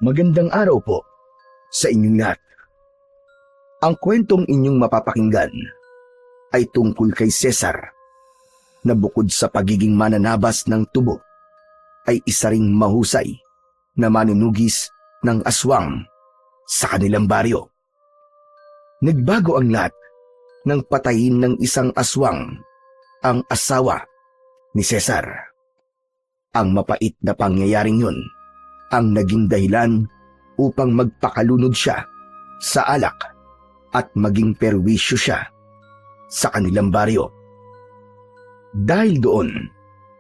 Magandang araw po sa inyong lahat. Ang kwentong inyong mapapakinggan ay tungkol kay Cesar na bukod sa pagiging mananabas ng tubo ay isa ring mahusay na manunugis ng aswang sa kanilang baryo. Nagbago ang lahat nang patayin ng isang aswang ang asawa ni Cesar. Ang mapait na pangyayaring yun ang naging dahilan upang magpakalunod siya sa alak at maging perwisyo siya sa kanilang baryo. Dahil doon,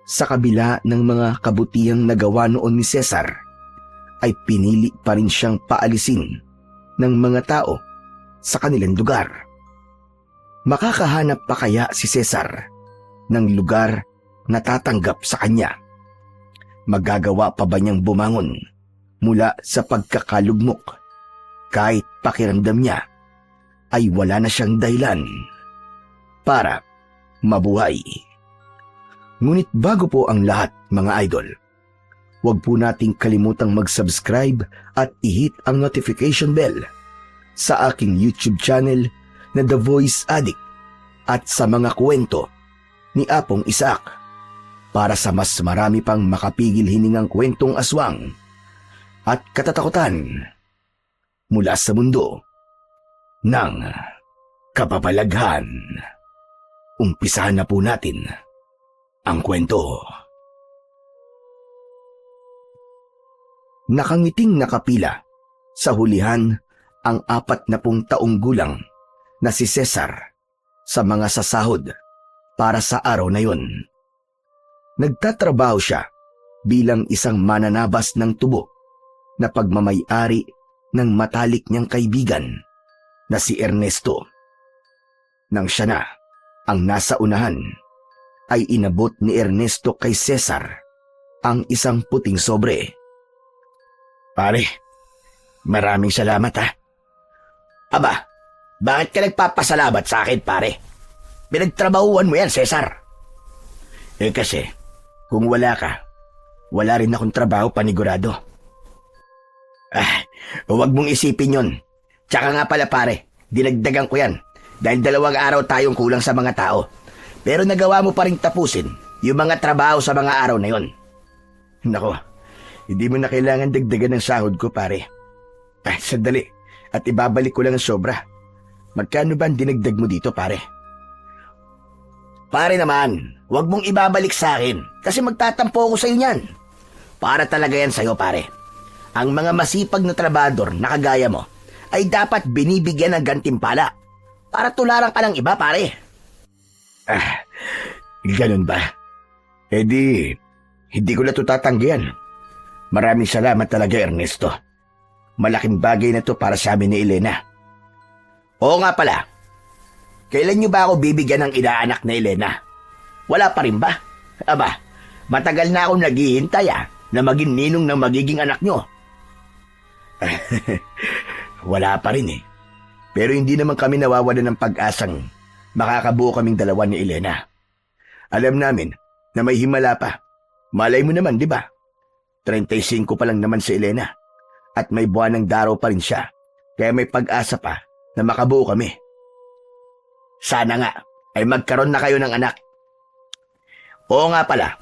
sa kabila ng mga kabutihang nagawa noon ni Cesar, ay pinili pa rin siyang paalisin ng mga tao sa kanilang lugar. Makakahanap pa kaya si Cesar ng lugar na tatanggap sa kanya? Magagawa pa ba niyang bumangon mula sa pagkakalugmok kahit pakiramdam niya ay wala na siyang dahilan para mabuhay? Ngunit bago po ang lahat, mga idol, huwag po nating kalimutang mag-subscribe at i-hit ang notification bell sa aking YouTube channel na The Voice Addict at sa mga kwento ni Apong Isaac para sa mas marami pang makapigil hiningang kwentong aswang at katatakutan mula sa mundo ng kababalaghan. Umpisahan na po natin ang kwento. Nakangiting nakapila sa hulihan ang 40 taong gulang na si Cesar sa mga sasahod para sa araw na yun. Nagtatrabaho siya bilang isang mananabas ng tubo na pagmamay-ari ng matalik niyang kaibigan na si Ernesto. Nang siya na ang nasa unahan, ay inabot ni Ernesto kay Cesar ang isang puting sobre. Pare, maraming salamat ha. Aba, bakit ka nagpapasalamat sa akin, pare? Pinagtrabahuan mo yan, Cesar. Kasi, kung wala ka, wala rin akong trabaho panigurado. Huwag mong isipin yon. Tsaka nga pala, pare, dinagdagan ko yan dahil 2 araw tayong kulang sa mga tao. Pero nagawa mo pa rin tapusin yung mga trabaho sa mga araw na yon. Nako, hindi mo na kailangan dagdagan ng sahod ko, pare. Sandali, at ibabalik ko lang ang sobra. Magkano ba ang dinagdag mo dito, pare? Pare naman, huwag mong ibabalik sa akin kasi magtatampo ako sa iyo niyan. Para talaga yan sa'yo, pare. Ang mga masipag na trabador na kagaya mo ay dapat binibigyan ng gantimpala para tularan ka ng iba, pare. Ganun ba? Hindi ko na ito tatanggihan. Maraming salamat talaga, Ernesto. Malaking bagay na to para sa amin ni Elena. Oo nga pala. Kailan niyo ba ako bibigyan ng inaanak na Elena? Wala pa rin ba? Aba, matagal na akong naghihintay na maging ninong ng magiging anak niyo. Wala pa rin eh. Pero hindi naman kami nawawalan ng pag-asang makakabuo kaming 2 ni Elena. Alam namin na may himala pa. Malay mo naman, di ba? 35 pa lang naman si Elena. At may buwan ng daraw pa rin siya. Kaya may pag-asa pa na makabuo kami. Sana nga ay magkaroon na kayo ng anak. Oo nga pala,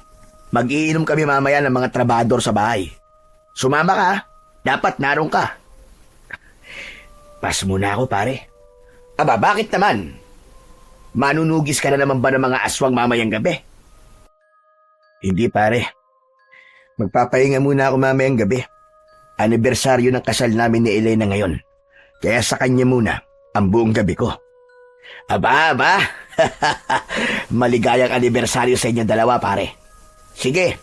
mag-iinom kami mamaya ng mga trabador sa bahay. Sumama ka, dapat naroon ka. Pas muna ako, pare. Aba, bakit naman? Manunugis ka na naman ba ng mga aswang mamayang gabi? Hindi, pare. Magpapahinga muna ako mamayang gabi. Anibersaryo ng kasal namin ni Elena ngayon. Kaya sa kanya muna ang buong gabi ko. Aba. Maligayang anibersaryo sa inyong 2, pare. Sige,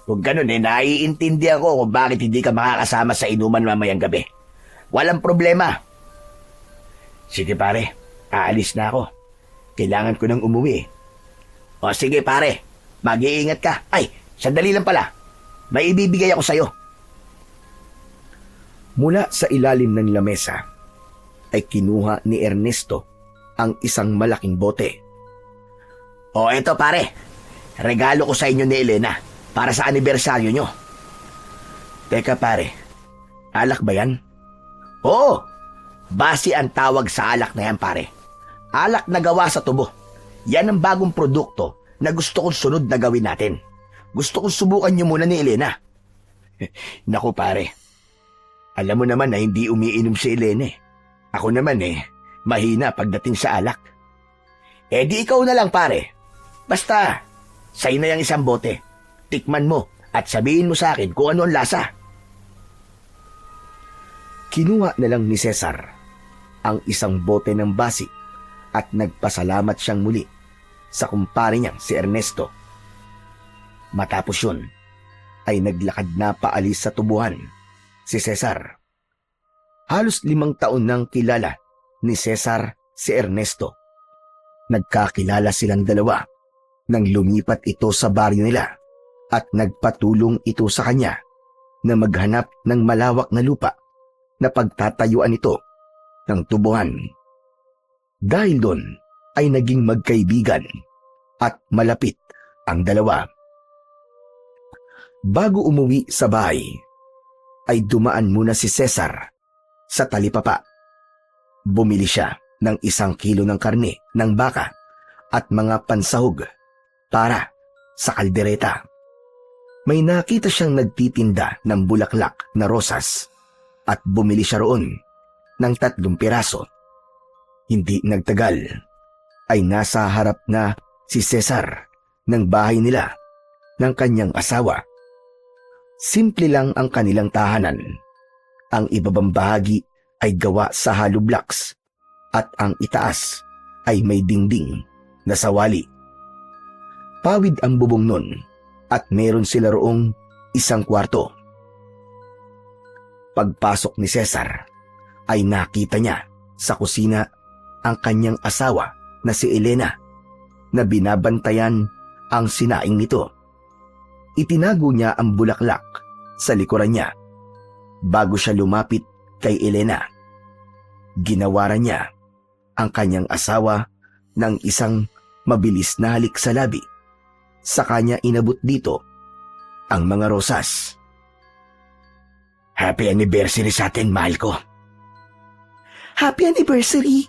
kung ganun naiintindihan ko kung bakit hindi ka makakasama sa inuman mamayang gabi. Walang problema. Sige, pare. Aalis na ako. Kailangan ko nang umuwi. O sige, pare. Mag-iingat ka. Ay, sandali lang pala. May ibibigay ako sa'yo. Mula sa ilalim ng lamesa ay kinuha ni Ernesto ang isang malaking bote. O eto, pare, regalo ko sa inyo ni Elena para sa anibersaryo nyo. Teka, pare, Alak ba yan? Oo, basi ang tawag sa alak na yan, pare. Alak na gawa sa tubo. Yan ang bagong produkto na gusto kong sunod na gawin natin. Gusto kong subukan niyo muna ni Elena. Naku pare, alam mo naman na hindi umiinom si Elena eh. Ako naman mahina pagdating sa alak. Di ikaw na lang pare. Basta, sa'yo na yung isang bote. Tikman mo at sabihin mo sa akin kung ano ang lasa. Kinuha na lang ni Cesar ang isang bote ng basi at nagpasalamat siyang muli sa kumpare niyang si Ernesto. Matapos yun, ay naglakad na paalis sa tubuhan si Cesar. Halos 5 taon nang kilala ni Cesar si Ernesto. Nagkakilala silang dalawa nang lumipat ito sa baryo nila at nagpatulong ito sa kanya na maghanap ng malawak na lupa na pagtatayuan ito ng tubuhan. Dahil doon ay naging magkaibigan at malapit ang dalawa. Bago umuwi sa bahay, ay dumaan muna si Cesar sa talipapa. Bumili siya ng 1 kilo ng karne ng baka at mga pansahog para sa kaldereta. May nakita siyang nagtitinda ng bulaklak na rosas at bumili siya roon ng 3 piraso. Hindi nagtagal ay nasa harap na si Cesar ng bahay nila ng kanyang asawa. Simple lang ang kanilang tahanan. Ang ibabang bahagi ay gawa sa hollow blocks at ang itaas ay may dingding na sawali. Pawid ang bubong nun at meron sila roong 1 kwarto. Pagpasok ni Cesar ay nakita niya sa kusina ang kanyang asawa na si Elena na binabantayan ang sinaing nito. Itinago niya ang bulaklak sa likuran niya bago siya lumapit kay Elena. Ginawaran niya ang kanyang asawa ng isang mabilis na halik sa labi. Sa kanya inabot dito ang mga rosas. Happy anniversary sa atin, mahal ko. Happy anniversary.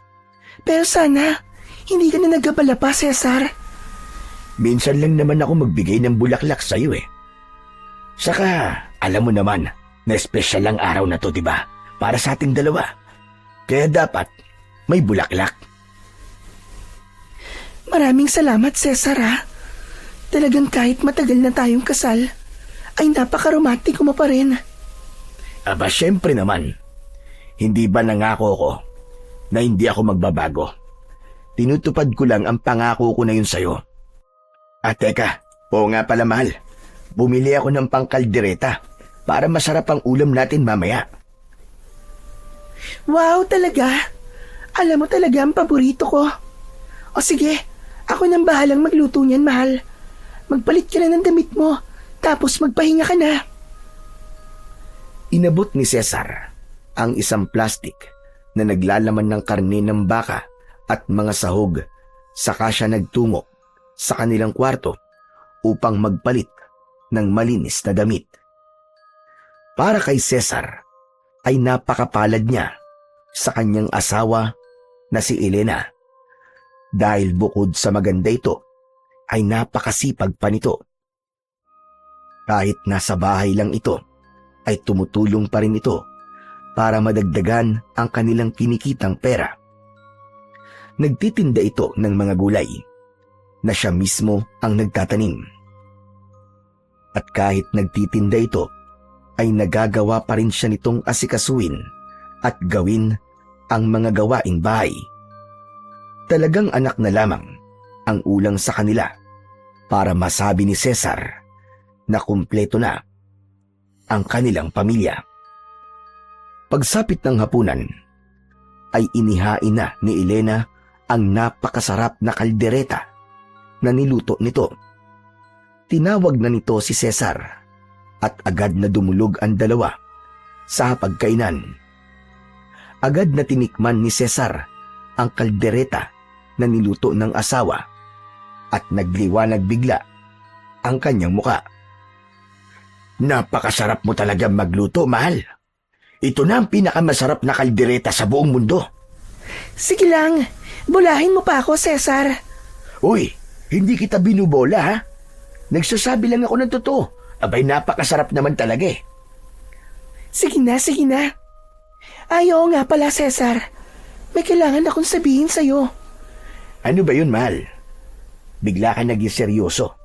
Pero sana, hindi ka na nagkabala pa, Cesar. Minsan lang naman ako magbigay ng bulaklak sa'yo eh. Saka, alam mo naman na espesyal ang araw na to, diba? Para sa ating dalawa. Kaya dapat may bulaklak. Maraming salamat, Cesar ha. Talagang kahit matagal na tayong kasal, ay napaka-romantiko mo pa rin. Aba, syempre naman. Hindi ba nangako ko na hindi ako magbabago? Tinutupad ko lang ang pangako ko na yun sa'yo. At teka, oo nga pala mahal. Bumili ako ng pangkaldereta para masarap ang ulam natin mamaya. Wow, talaga? Alam mo talaga ang paborito ko. O sige, ako nang bahalang magluto niyan, mahal. Magpalit ka na ng damit mo, tapos magpahinga ka na. Inabot ni Cesar ang isang plastik na naglalaman ng karne ng baka at mga sahog, saka siya nagtungo sa kanilang kwarto upang magpalit ng malinis na damit. Para kay Cesar ay napakapalad niya sa kanyang asawa na si Elena dahil bukod sa maganda ito ay napakasipag pa nito. Kahit nasa bahay lang ito ay tumutulong pa rin ito para madagdagan ang kanilang kinikitang pera. Nagtitinda ito ng mga gulay na siya mismo ang nagtatanim. At kahit nagtitinda ito, ay nagagawa pa rin siya nitong asikasuin at gawin ang mga gawaing bahay. Talagang anak na lamang ang ulang sa kanila para masabi ni Cesar na kumpleto na ang kanilang pamilya. Pagsapit ng hapunan, ay inihain na ni Elena ang napakasarap na kaldereta na niluto nito. Tinawag na nito si Cesar at agad na dumulog ang dalawa sa pagkainan. Agad na tinikman ni Cesar ang kaldereta na niluto ng asawa at nagliwanag bigla ang kanyang muka. Napakasarap mo talaga magluto, mahal. Ito na ang pinakamasarap na kaldereta sa buong mundo. Sige lang, bulahin mo pa ako, Cesar. Uy, hindi kita binubola ha? Nagsasabi lang ako ng totoo. Abay, napakasarap naman talaga eh. Sige na, sige na. Ay, oo nga pala, Cesar. May kailangan akong sabihin sa'yo. Ano ba yun, mahal? Bigla ka naging seryoso.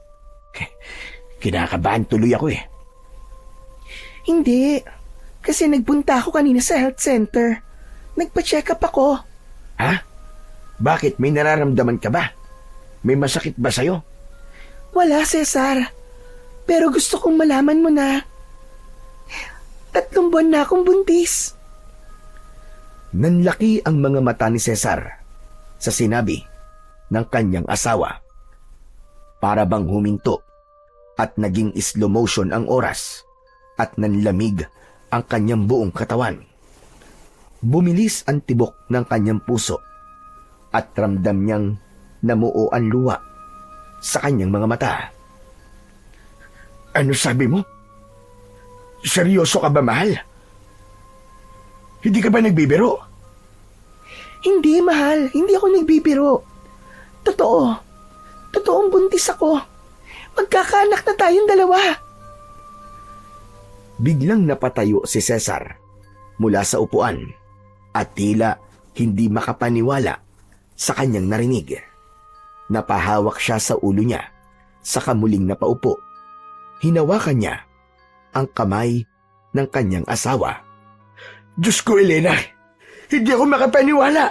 Kinakabahan tuloy ako eh. Hindi. Kasi nagpunta ako kanina sa health center. Nagpa-check up ako. Ha? Bakit? May nararamdaman ka ba? May masakit ba sa'yo? Wala, Cesar. Pero gusto kong malaman mo na 3 buwan na akong buntis. Nanlaki ang mga mata ni Cesar sa sinabi ng kanyang asawa. Para bang huminto at naging slow motion ang oras at nanlamig ang kanyang buong katawan. Bumilis ang tibok ng kanyang puso at ramdam niyang namuo ang luha sa kanyang mga mata. Ano sabi mo? Seryoso ka ba, mahal? Hindi ka ba nagbibiro? Hindi, mahal. Hindi ako nagbibiro. Totoo. Totoong buntis ako. Magkakaanak na tayong dalawa. Biglang napatayo si Cesar mula sa upuan at tila hindi makapaniwala sa kanyang narinig. Napahawak siya sa ulo niya sa kamuling napaupo. Hinawakan niya ang kamay ng kanyang asawa. Diyos ko, Elena! Hindi ako makapaniwala!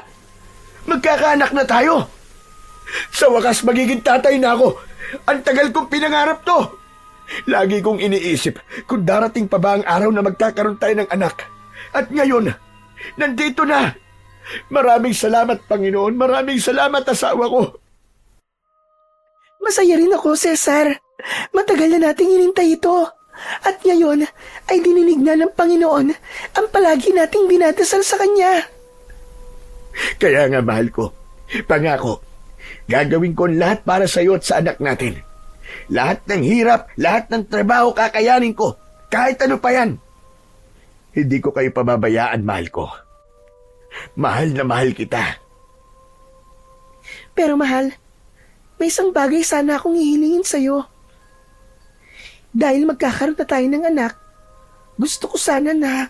Magkakaanak na tayo! Sa wakas, magiging tatay na ako! Ang tagal kong pinangarap to! Lagi kong iniisip kung darating pa ba ang araw na magkakaroon tayo ng anak. At ngayon, nandito na! Maraming salamat, Panginoon! Maraming salamat, asawa ko! Masaya rin ako, Cesar. Matagal na nating inintay ito. At ngayon ay dininig na ng Panginoon ang palagi nating dinadasal sa Kanya. Kaya nga, mahal ko, pangako, gagawin ko lahat para sa iyo at sa anak natin. Lahat ng hirap, lahat ng trabaho kakayanin ko, kahit ano pa yan. Hindi ko kayo pababayaan, mahal ko. Mahal na mahal kita. Pero mahal, may isang bagay sana akong hihilingin sa'yo. Dahil magkakaroon na tayo ng anak, gusto ko sana na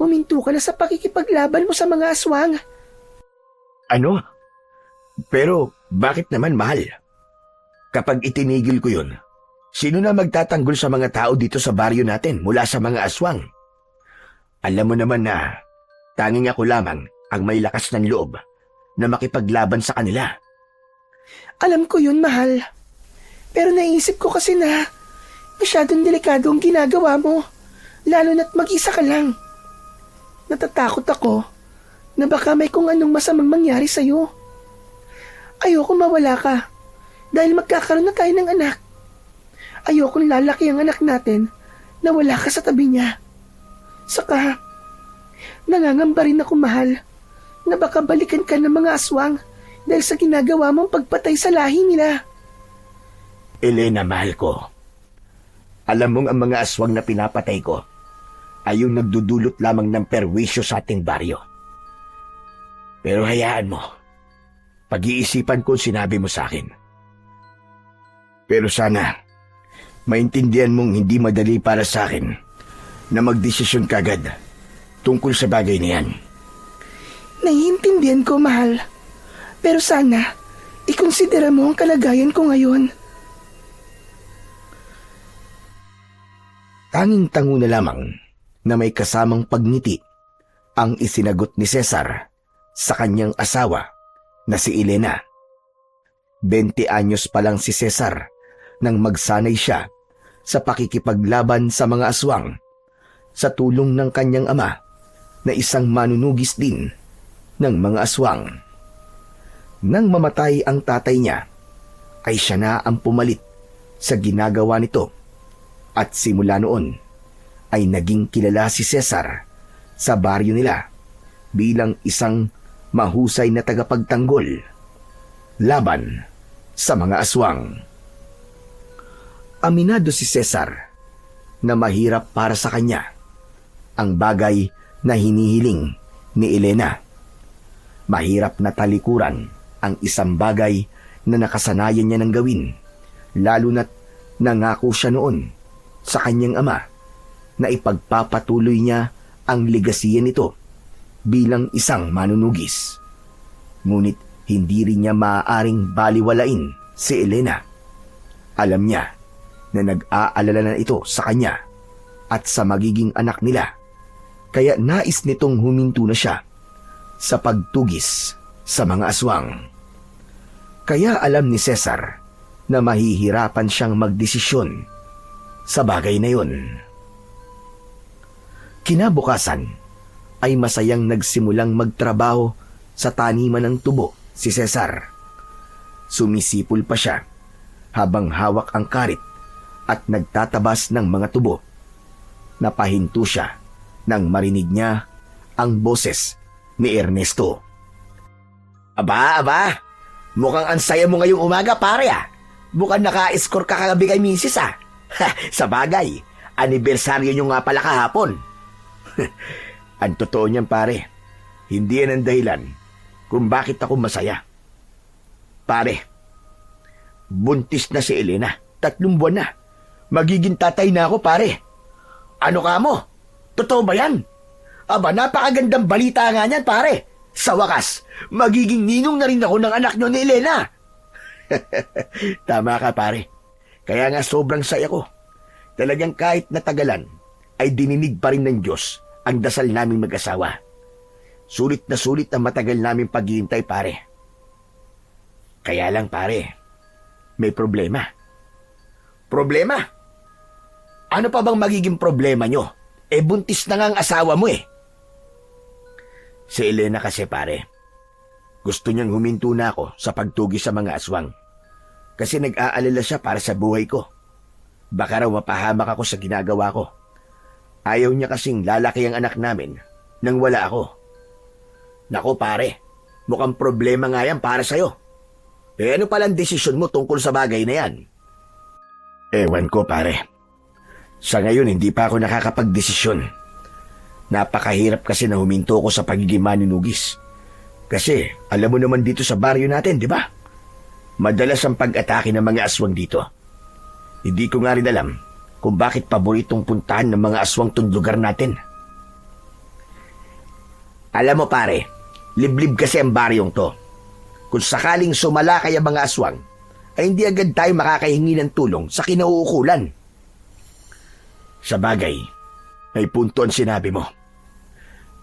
huminto ka na sa pakikipaglaban mo sa mga aswang. Ano? Pero bakit naman, mahal? Kapag itinigil ko yun, sino na magtatanggol sa mga tao dito sa baryo natin mula sa mga aswang? Alam mo naman na tanging ako lamang ang may lakas ng loob na makipaglaban sa kanila. Alam ko yun, mahal. Pero naisip ko kasi na masyadong delikado ang ginagawa mo, lalo na't mag-isa ka lang. Natatakot ako na baka may kung anong masamang mangyari sa'yo. Ayoko mawala ka dahil magkakaroon na tayo ng anak. Ayokong lalaki ang anak natin na wala ka sa tabi niya. Saka, nangangamba rin ako, mahal, na baka balikan ka ng mga aswang dahil sa ginagawa mong pagpatay sa lahi nila. Elena, mahal ko. Alam mong ang mga aswang na pinapatay ko ay yung nagdudulot lamang ng perwisyo sa ating baryo. Pero hayaan mo, pag-iisipan ko sinabi mo sa akin. Pero sana, maintindihan mong hindi madali para sa akin na magdesisyon kagad tungkol sa bagay na yan. Naiintindihan ko, mahal. Pero sana, ikonsidera mo ang kalagayan ko ngayon. Tanging-tango na lamang na may kasamang pagngiti ang isinagot ni Cesar sa kanyang asawa na si Elena. 20 anyos pa lang si Cesar nang magsanay siya sa pakikipaglaban sa mga aswang sa tulong ng kanyang ama na isang manunugis din ng mga aswang. Nang mamatay ang tatay niya, ay siya na ang pumalit sa ginagawa nito. At simula noon ay naging kilala si Cesar sa baryo nila bilang isang mahusay na tagapagtanggol laban sa mga aswang. Aminado si Cesar na mahirap para sa kanya ang bagay na hinihiling ni Elena. Mahirap na talikuran ang isang bagay na nakasanayan niya ng gawin, lalo na't nangako siya noon sa kanyang ama na ipagpapatuloy niya ang legasiya nito bilang isang manunugis. Ngunit hindi rin niya maaaring baliwalain si Elena. Alam niya na nag-aalala na ito sa kanya at sa magiging anak nila, kaya nais nitong huminto na siya sa pagtugis sa mga aswang. Kaya alam ni Cesar na mahihirapan siyang magdesisyon sa bagay na yun. Kinabukasan ay masayang nagsimulang magtrabaho sa taniman ng tubo si Cesar. Sumisipol pa siya habang hawak ang karit at nagtatabas ng mga tubo. Napahinto siya nang marinig niya ang boses ni Ernesto. Aba, mukhang ang saya mo ngayong umaga, pare ah. Mukhang naka-score ka kagabi kay misis ah. Sa bagay, anibersaryo nyo nga pala kahapon. Ang totoo niyan, pare, hindi yan ang dahilan kung bakit ako masaya. Pare, buntis na si Elena, 3 buwan na. Magiging tatay na ako, pare. Ano ka mo? Totoo ba yan? Aba, napakagandang balita nga niyan, pare. Sa wakas, magiging ninong na rin ako ng anak nyo ni Elena. Tama ka, pare. Kaya nga sobrang saya ko. Talagang kahit natagalan, ay dininig pa rin ng Diyos ang dasal naming mag-asawa. Sulit na sulit ang matagal naming paghihintay, pare. Kaya lang, pare, may problema. Problema? Ano pa bang magiging problema nyo? Buntis na nga ang asawa mo eh. Si Elena kasi, pare, gusto niyang huminto na ako sa pagtugi sa mga aswang. Kasi nag-aalala siya para sa buhay ko. Baka raw mapahamak ako sa ginagawa ko. Ayaw niya kasing lalaki ang anak namin nang wala ako. Nako, pare, mukhang problema nga yan para sa'yo. Ano palang desisyon mo tungkol sa bagay na yan? Ewan ko, pare. Sa ngayon, hindi pa ako nakakapagdesisyon. Napakahirap kasi na huminto ko sa pagiging manunugis. Kasi, alam mo naman dito sa baryo natin, di ba? Madalas ang pag-atake ng mga aswang dito. Hindi ko nga rin alam kung bakit paboritong puntahan ng mga aswang tong lugar natin. Alam mo, pare, liblib kasi ang baryong to. Kung sakaling sumalakay ang mga aswang, ay hindi agad tayo makakahingi ng tulong sa kinauukulan. Sa bagay, may punto ang sinabi mo.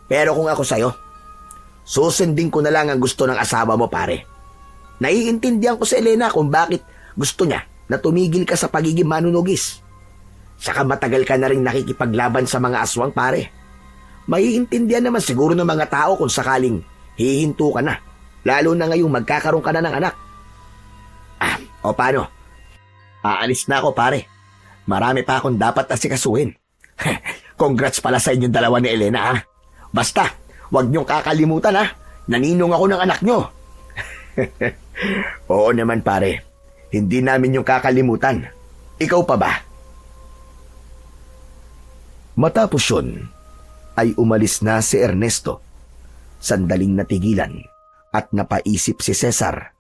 Pero kung ako sa'yo, susundin ko na lang ang gusto ng asawa mo, pare. Naiintindihan ko sa Elena kung bakit gusto niya na tumigil ka sa pagiging manunugis. Saka matagal ka na rin nakikipaglaban sa mga aswang, pare. Maiintindihan naman siguro ng mga tao kung sakaling hihinto ka na, lalo na ngayong magkakaroon ka na ng anak. O paano? Aalis na ako, pare. Marami pa akong dapat asikasuhin. Congrats pala sa inyong dalawa ni Elena, ha? Basta, huwag niyong kakalimutan, ha? Naninong ako ng anak niyo. Oo naman, pare. Hindi namin yung kakalimutan. Ikaw pa ba? Matapos yun, ay umalis na si Ernesto. Sandaling natigilan at napaisip si Cesar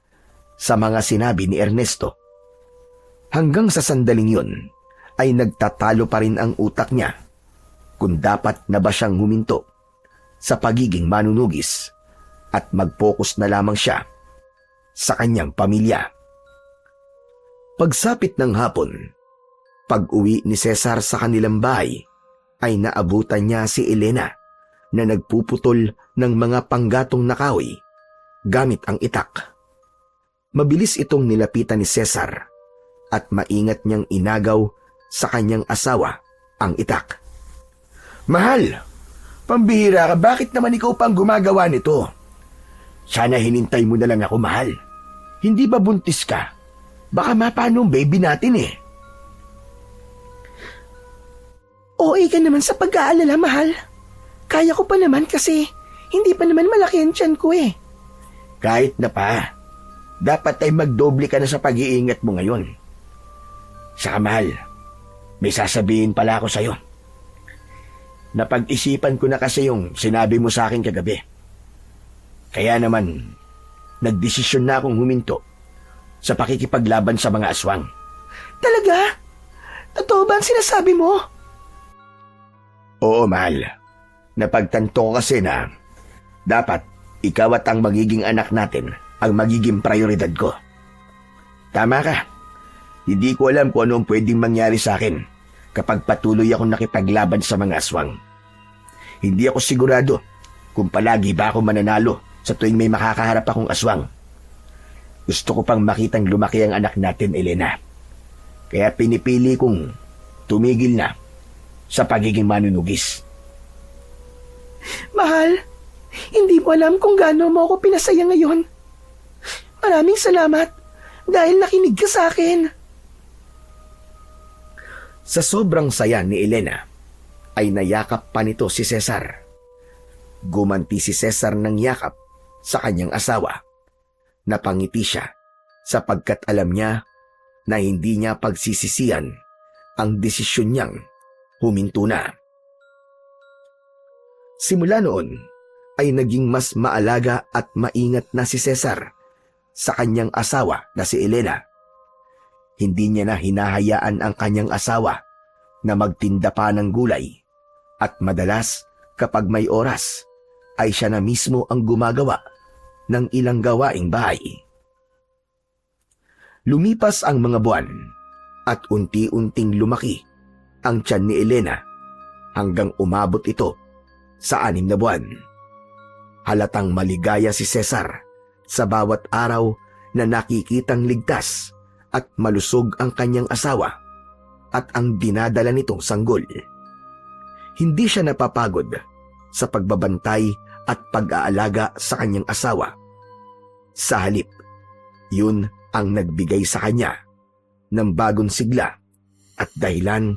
sa mga sinabi ni Ernesto. Hanggang sa sandaling yun, ay nagtatalo pa rin ang utak niya kung dapat na ba siyang huminto sa pagiging manunugis at mag-focus na lamang siya sa kanyang pamilya. Pagsapit ng hapon, pag-uwi ni Cesar sa kanilang bahay, ay naabutan niya si Elena na nagpuputol ng mga panggatong na kahoy gamit ang itak. Mabilis itong nilapitan ni Cesar at maingat niyang inagaw sa kanyang asawa ang itak. Mahal, pambihira ka, bakit naman ikaw pang gumagawa nito? Sana hinintay mo na lang ako, mahal. Hindi ba buntis ka? Baka mapano ang baby natin eh. OA ka naman sa pag-aalala, mahal. Kaya ko pa naman kasi hindi pa naman malaki ang tiyan ko eh. Kahit na pa, dapat ay magdoble ka na sa pag-iingat mo ngayon. Saka mahal, may sasabihin pala ako sa'yo. Napag-isipan ko na kasi yung sinabi mo sa akin kagabi. Kaya naman, nagdesisyon na akong huminto sa pakikipaglaban sa mga aswang. Talaga? Totoo ba ang sinasabi mo? Oo, mahal. Napagtanto ko kasi na dapat ikaw at ang magiging anak natin ang magiging prioridad ko. Tama ka. Hindi ko alam kung ano ang pwedeng mangyari sa akin kapag patuloy akong nakipaglaban sa mga aswang. Hindi ako sigurado kung palagi ba ako mananalo sa tuwing may makakaharap akong aswang. Gusto ko pang makitang lumaki ang anak natin, Elena. Kaya pinipili kong tumigil na sa pagiging manunugis. Mahal, hindi mo alam kung gaano mo ako pinasaya ngayon. Maraming salamat dahil nakinig ka sa akin. Sa sobrang saya ni Elena, ay nayakap pa nito si Cesar. Gumanti si Cesar ng yakap sa kanyang asawa. Napangiti siya sapagkat alam niya na hindi niya pagsisisihan ang desisyon niyang huminto na. Simula noon ay naging mas maalaga at maingat na si Cesar sa kanyang asawa na si Elena. Hindi niya na hinahayaan ang kanyang asawa na magtinda pa ng gulay at madalas kapag may oras ay siya na mismo ang gumagawa ng ilang gawaing bahay. Lumipas ang mga buwan at unti-unting lumaki ang tiyan ni Elena hanggang umabot ito sa 6 na buwan. Halatang maligaya si Cesar sa bawat araw na nakikitang ligtas at malusog ang kanyang asawa at ang dinadala nitong sanggol. Hindi siya napapagod sa pagbabantay at pag-aalaga sa kanyang asawa. Sa halip, yun ang nagbigay sa kanya ng bagong sigla at dahilan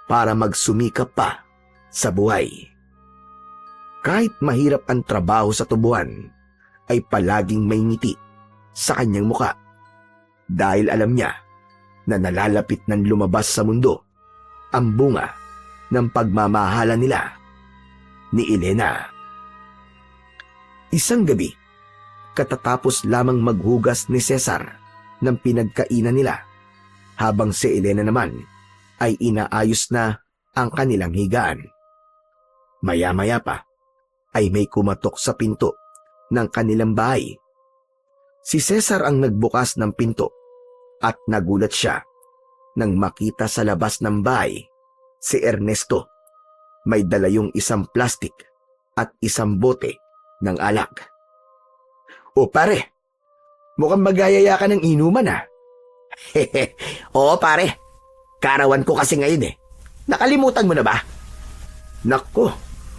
para magsumikap pa sa buhay. Kahit mahirap ang trabaho sa tubuan, ay palaging may ngiti sa kanyang muka dahil alam niya na nalalapit ng lumabas sa mundo ang bunga ng pagmamahala nila ni Elena. Isang gabi, katatapos lamang maghugas ni Cesar ng pinagkainan nila, habang si Elena naman ay inaayos na ang kanilang higaan. Maya-maya pa ay may kumatok sa pinto ng kanilang bahay. Si Cesar ang nagbukas ng pinto at nagulat siya nang makita sa labas ng bahay si Ernesto. May dala yung isang plastik at isang bote ng alak. O pare, mukhang magayaya ka ng inuman ha. Oo pare, karawan ko kasi ngayon eh. Nakalimutan mo na ba? Nako,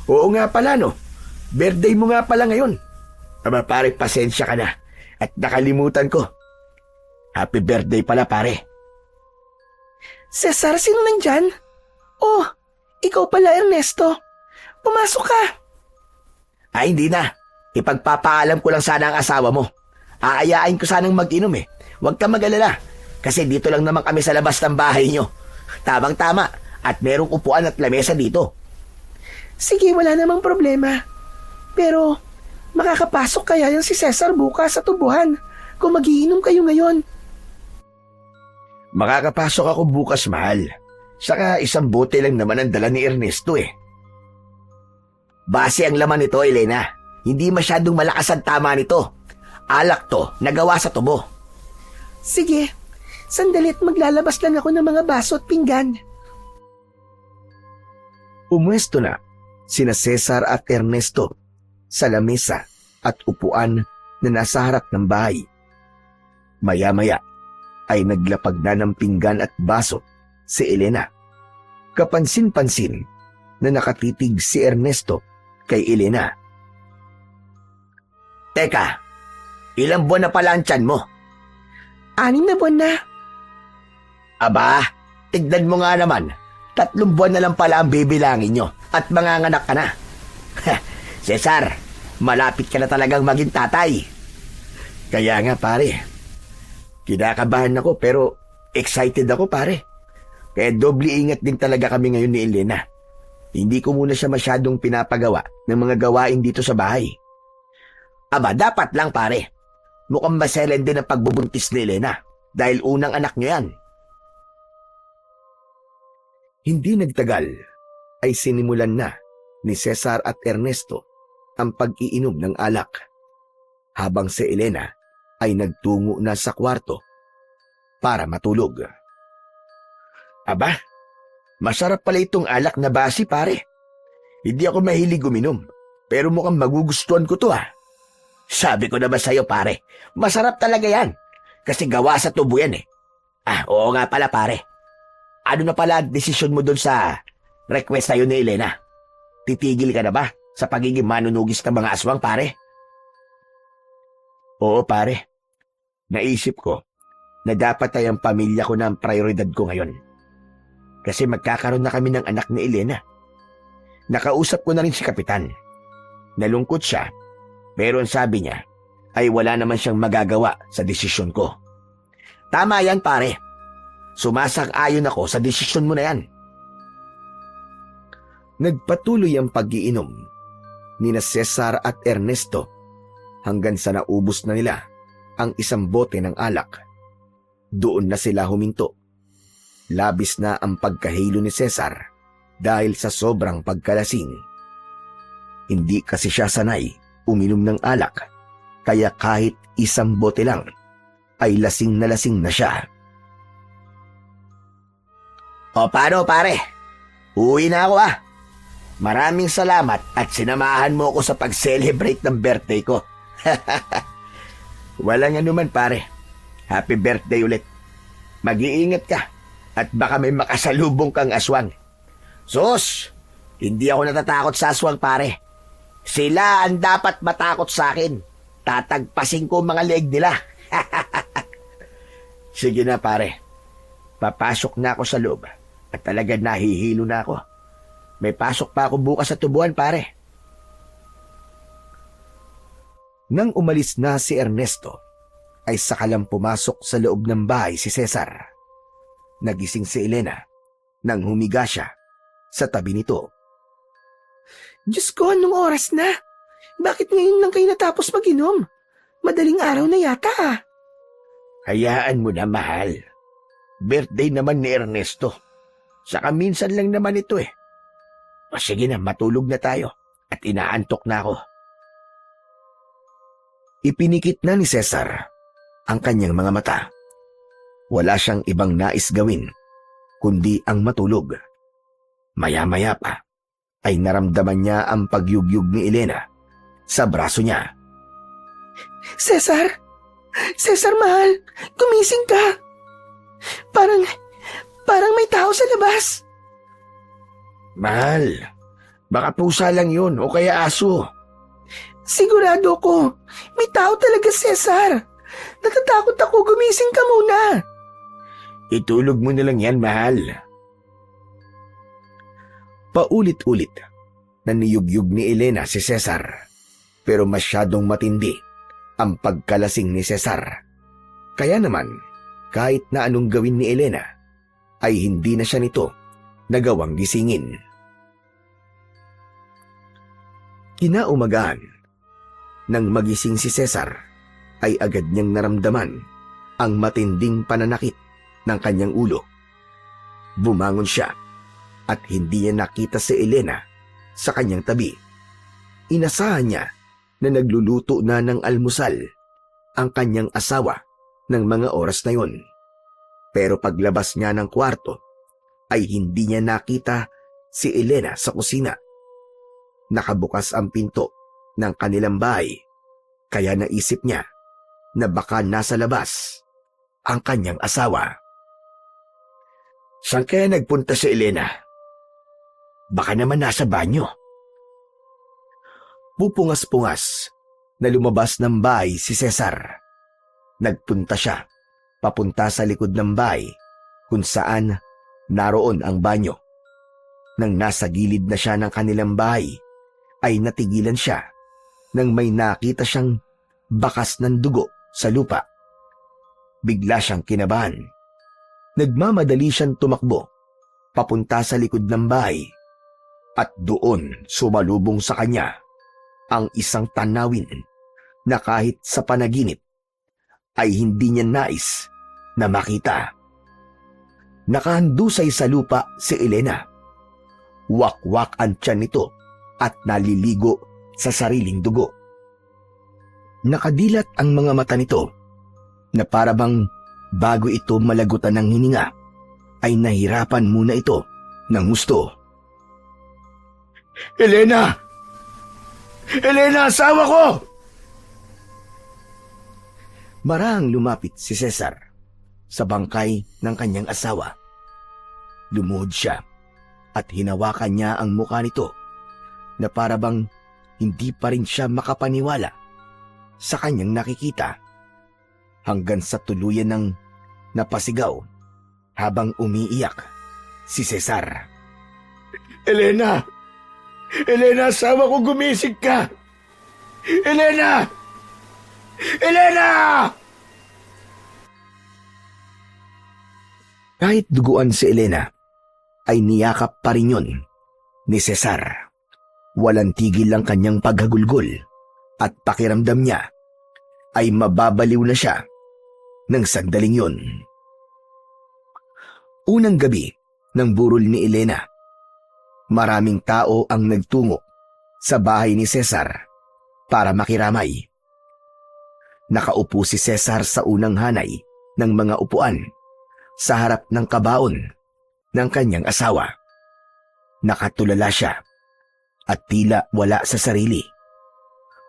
oo nga pala no. Birthday mo nga pala ngayon. Aba pare, pasensya ka na at nakalimutan ko. Happy birthday pala pare. Cesar, sino nandyan? Oh, ikaw pala Ernesto. Pumasok ka. Ay hindi na, ipagpapaalam ko lang sana ang asawa mo. Aayain ko sanang mag-inom eh. Huwag ka mag-alala kasi dito lang naman kami sa labas ng bahay nyo. Tamang-tama at merong upuan at lamesa dito. Sige, wala namang problema. Pero makakapasok kaya yan si Cesar bukas sa tubuhan kung magiinom kayo ngayon? Makakapasok ako bukas, mahal. Saka isang bote lang naman ang dala ni Ernesto eh. Base ang laman nito, Elena. Hindi masyadong malakas ang tama nito. Alak to, nagawa sa tubo. Sige, sandalit maglalabas lang ako ng mga baso at pinggan. Umwesto na sina Cesar at Ernesto sa lamesa at upuan na nasa harap ng bahay. Maya-maya ay naglapag na ng pinggan at baso si Elena. Kapansin-pansin na nakatitig si Ernesto kay Elena. Teka, ilang buwan na pala ang tiyan mo? 6 na buwan na. Aba, tignan mo nga naman. 3 buwan na lang pala ang bibilangin nyo at manganganak ka na. Cesar, malapit ka na talagang maging tatay. Kaya nga pare, kinakabahan ako pero excited ako pare. Kaya doble ingat din talaga kami ngayon ni Elena. Hindi ko muna siya masyadong pinapagawa ng mga gawain dito sa bahay. Aba, dapat lang pare. Mukhang maselen din ang pagbubuntis ni Elena dahil unang anak niyo yan. Hindi nagtagal ay sinimulan na ni Cesar at Ernesto ang pag-iinom ng alak, habang si Elena ay nagtungo na sa kwarto para matulog. Aba, masarap pala itong alak na basi pare. Hindi ako mahilig uminom, pero mukhang magugustuhan ko to ah. Sabi ko na ba sa'yo pare, masarap talaga yan. Kasi gawa sa tubo yan eh. Ah, oo nga pala pare. Ano na pala desisyon mo dun sa request sa'yo ni Elena? Titigil ka na ba sa pagiging manunugis ng mga aswang pare? Oo pare. Naisip ko na dapat ay ang pamilya ko na ang prioridad ko ngayon. Kasi magkakaroon na kami ng anak ni Elena. Nakausap ko na rin si Kapitan. Nalungkot siya, pero ang sabi niya ay wala naman siyang magagawa sa desisyon ko. Tama yan pare. Sumasang-ayon ako sa desisyon mo na yan. Nagpatuloy ang pag-iinom nina Cesar at Ernesto hanggang sa naubos na nila ang isang bote ng alak. Doon na sila huminto. Labis na ang pagkahilo ni Cesar dahil sa sobrang pagkalasing. Hindi kasi siya sanay uminom ng alak, kaya kahit isang bote lang ay lasing na siya. O paano pare? Uwi na ako ah. Maraming salamat at sinamahan mo ako sa pag-celebrate ng birthday ko. Walang anuman pare. Happy birthday ulit. Mag-iingat ka at baka may makasalubong kang aswang. Sus! Hindi ako natatakot sa aswang pare. Sila ang dapat matakot sa akin. Tatagpasin ko mga leeg nila. Sige na pare. Papasok na ako sa loob at talaga nahihilo na ako. May pasok pa ako bukas sa tubuan pare. Nang umalis na si Ernesto, ay sakalang pumasok sa loob ng bahay si Cesar. Nagising si Elena nang humiga siya sa tabi nito. Diyos ko, anong oras na? Bakit ngayon lang kayo natapos mag-inom? Madaling araw na yata ah. Hayaan mo na mahal. Birthday naman ni Ernesto. Saka minsan lang naman ito eh. O sige na, matulog na tayo at inaantok na ako. Ipinikit na ni Cesar ang kanyang mga mata. Wala siyang ibang nais gawin kundi ang matulog. Maya-maya pa ay naramdaman niya ang pagyugyug ni Elena sa braso niya. Cesar! Cesar, mahal! Gumising ka! Parang may tao sa labas. Mahal, baka pusa lang yun o kaya aso. Sigurado ko, may tao talaga, Cesar. Natatakot ako, gumising ka muna. Itulog mo na lang yan, mahal. Paulit-ulit na niyugyug ni Elena si Cesar, pero masyadong matindi ang pagkalasing ni Cesar. Kaya naman, kahit na anong gawin ni Elena, ay hindi na siya nito nagawang gisingin. Kinaumagahan, nang magising si Cesar, ay agad niyang naramdaman ang matinding pananakit ng kanyang ulo. Bumangon siya at hindi niya nakita si Elena sa kanyang tabi. Inasahan niya na nagluluto na ng almusal ang kanyang asawa ng mga oras na yon. Pero paglabas niya ng kwarto, ay hindi niya nakita si Elena sa kusina. Nakabukas ang pinto ng kanilang bahay, kaya naisip niya na baka nasa labas ang kanyang asawa. Saan kaya nagpunta si Elena? Baka naman nasa banyo. Pupungas-pungas na lumabas ng bahay si Cesar. Nagpunta siya papunta sa likod ng bahay kung saan naroon ang banyo. Nang nasa gilid na siya ng kanilang bahay, ay natigilan siya nang may nakita siyang bakas ng dugo sa lupa. Bigla siyang kinabahan. Nagmamadali siyang tumakbo papunta sa likod ng bahay. At doon sumalubong sa kanya ang isang tanawin na kahit sa panaginip ay hindi niya nais na makita. Nakahandusay sa lupa si Elena. Wakwak ang tiyan nito at naliligo sa sariling dugo. Nakadilat ang mga mata nito na para bang bago ito malagutan ng hininga ay nahirapan muna ito ng gusto. Elena! Elena, asawa ko! Marahang lumapit si Cesar sa bangkay ng kanyang asawa. Lumuhod siya at hinawakan niya ang mukha nito na para bang hindi pa rin siya makapaniwala sa kanyang nakikita hanggang sa tuluyan ng napasigaw habang umiiyak si Cesar. Elena! Elena, asawa ko, gumising ka! Elena! Elena! Kahit duguan si Elena, ay niyakap pa rin yun ni Cesar. Walang tigil ang kanyang paghagulgol at pakiramdam niya ay mababaliw na siya ng sandaling yun. Unang gabi ng burol ni Elena, maraming tao ang nagtungo sa bahay ni Cesar para makiramay. Nakaupo si Cesar sa unang hanay ng mga upuan sa harap ng kabaon ng kanyang asawa. Nakatulala siya at tila wala sa sarili.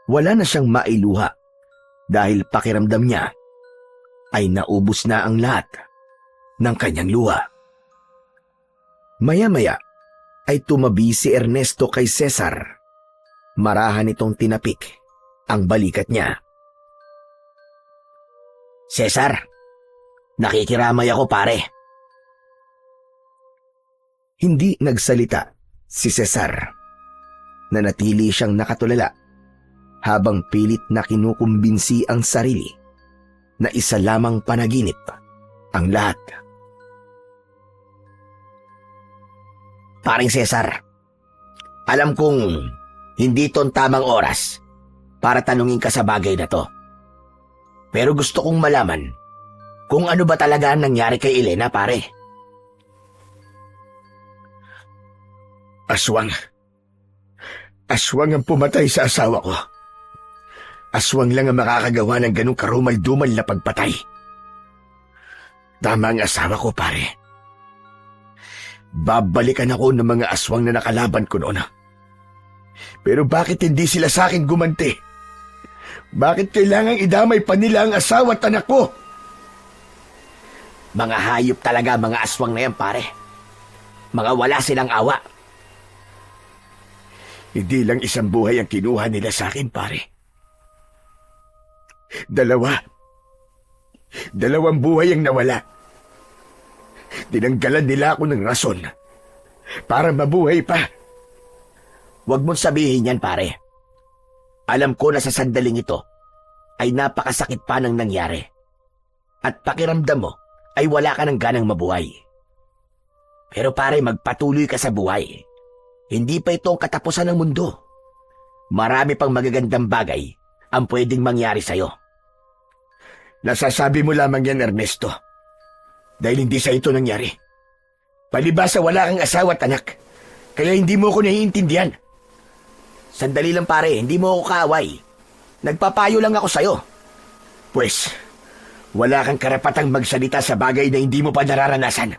Wala na siyang mailuha dahil pakiramdam niya ay naubos na ang lahat ng kanyang luha. Maya-maya ay tumabi si Ernesto kay Cesar. Marahan itong tinapik ang balikat niya. Cesar, nakikiramay ako pare. Hindi nagsalita si Cesar. Nanatili siyang nakatulala habang pilit na kinukumbinsi ang sarili na isa lamang panaginip ang lahat. Paring Cesar, alam kong hindi ito ang tamang oras para tanungin ka sa bagay na to. Pero gusto kong malaman kung ano ba talaga ang nangyari kay Elena, pare. Aswang ang pumatay sa asawa ko. Aswang lang ang makakagawa ng ganong karumal-dumal na pagpatay. Tama ang asawa ko, pare. Babalikan ako ng mga aswang na nakalaban ko noon. Pero bakit hindi sila sa akin gumanti? Bakit kailangang idamay pa nila ang asawa at anak ko? Mga hayop talaga mga aswang na yan, pare. Mga wala silang awa. Hindi lang isang buhay ang kinuha nila sa akin, pare. Dalawang buhay ang nawala. Tinanggalan nila ako ng rason para mabuhay pa. Huwag mong sabihin yan, pare. Alam ko na sa sandaling ito ay napakasakit pa ng nangyari. At pakiramdam mo ay wala ka ng ganang mabuhay. Pero pare, magpatuloy ka sa buhay. Hindi pa ito ang katapusan ng mundo. Marami pang magagandang bagay ang pwedeng mangyari sa'yo. Nasasabi mo lamang yan, Ernesto. Dahil hindi sa ito nangyari. Palibasa wala kang asawa at anak. Kaya hindi mo ako naiintindihan. Sandali lang pare, hindi mo ako kaaway. Nagpapayo lang ako sa'yo. Pues, wala kang karapatang magsalita sa bagay na hindi mo pa nararanasan.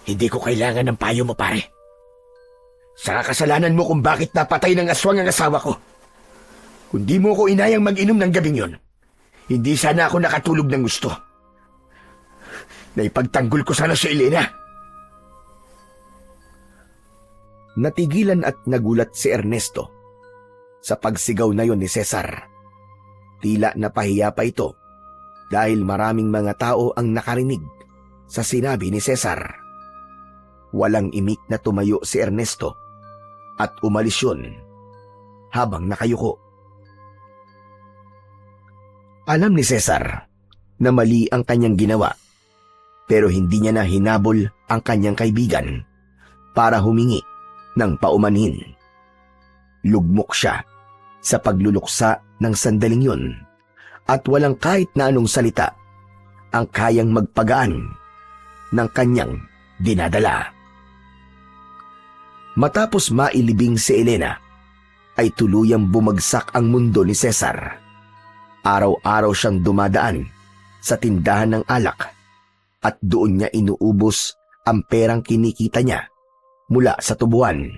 Hindi ko kailangan ng payo mo, pare. Sa kasalanan mo kung bakit napatay ng aswang ang asawa ko. Kung di mo ko inayang mag-inom ng gabing yon, hindi sana ako nakatulog ng gusto. Naipagtanggol ko sana si Elena. Natigilan at nagulat si Ernesto sa pagsigaw na yon ni Cesar. Tila napahiya pa ito dahil maraming mga tao ang nakarinig sa sinabi ni Cesar. Walang imik na tumayo si Ernesto at umalis yun habang nakayuko. Alam ni Cesar na mali ang kanyang ginawa, pero hindi niya na hinabol ang kanyang kaibigan para humingi ng paumanhin. Lugmok siya sa pagluluksa ng sandaling yun at walang kahit na anong salita ang kayang magpagaan ng kanyang dinadala. Matapos mailibing si Elena, ay tuluyang bumagsak ang mundo ni Cesar. Araw-araw siyang dumadaan sa tindahan ng alak at doon niya inuubos ang perang kinikita niya mula sa tubuan.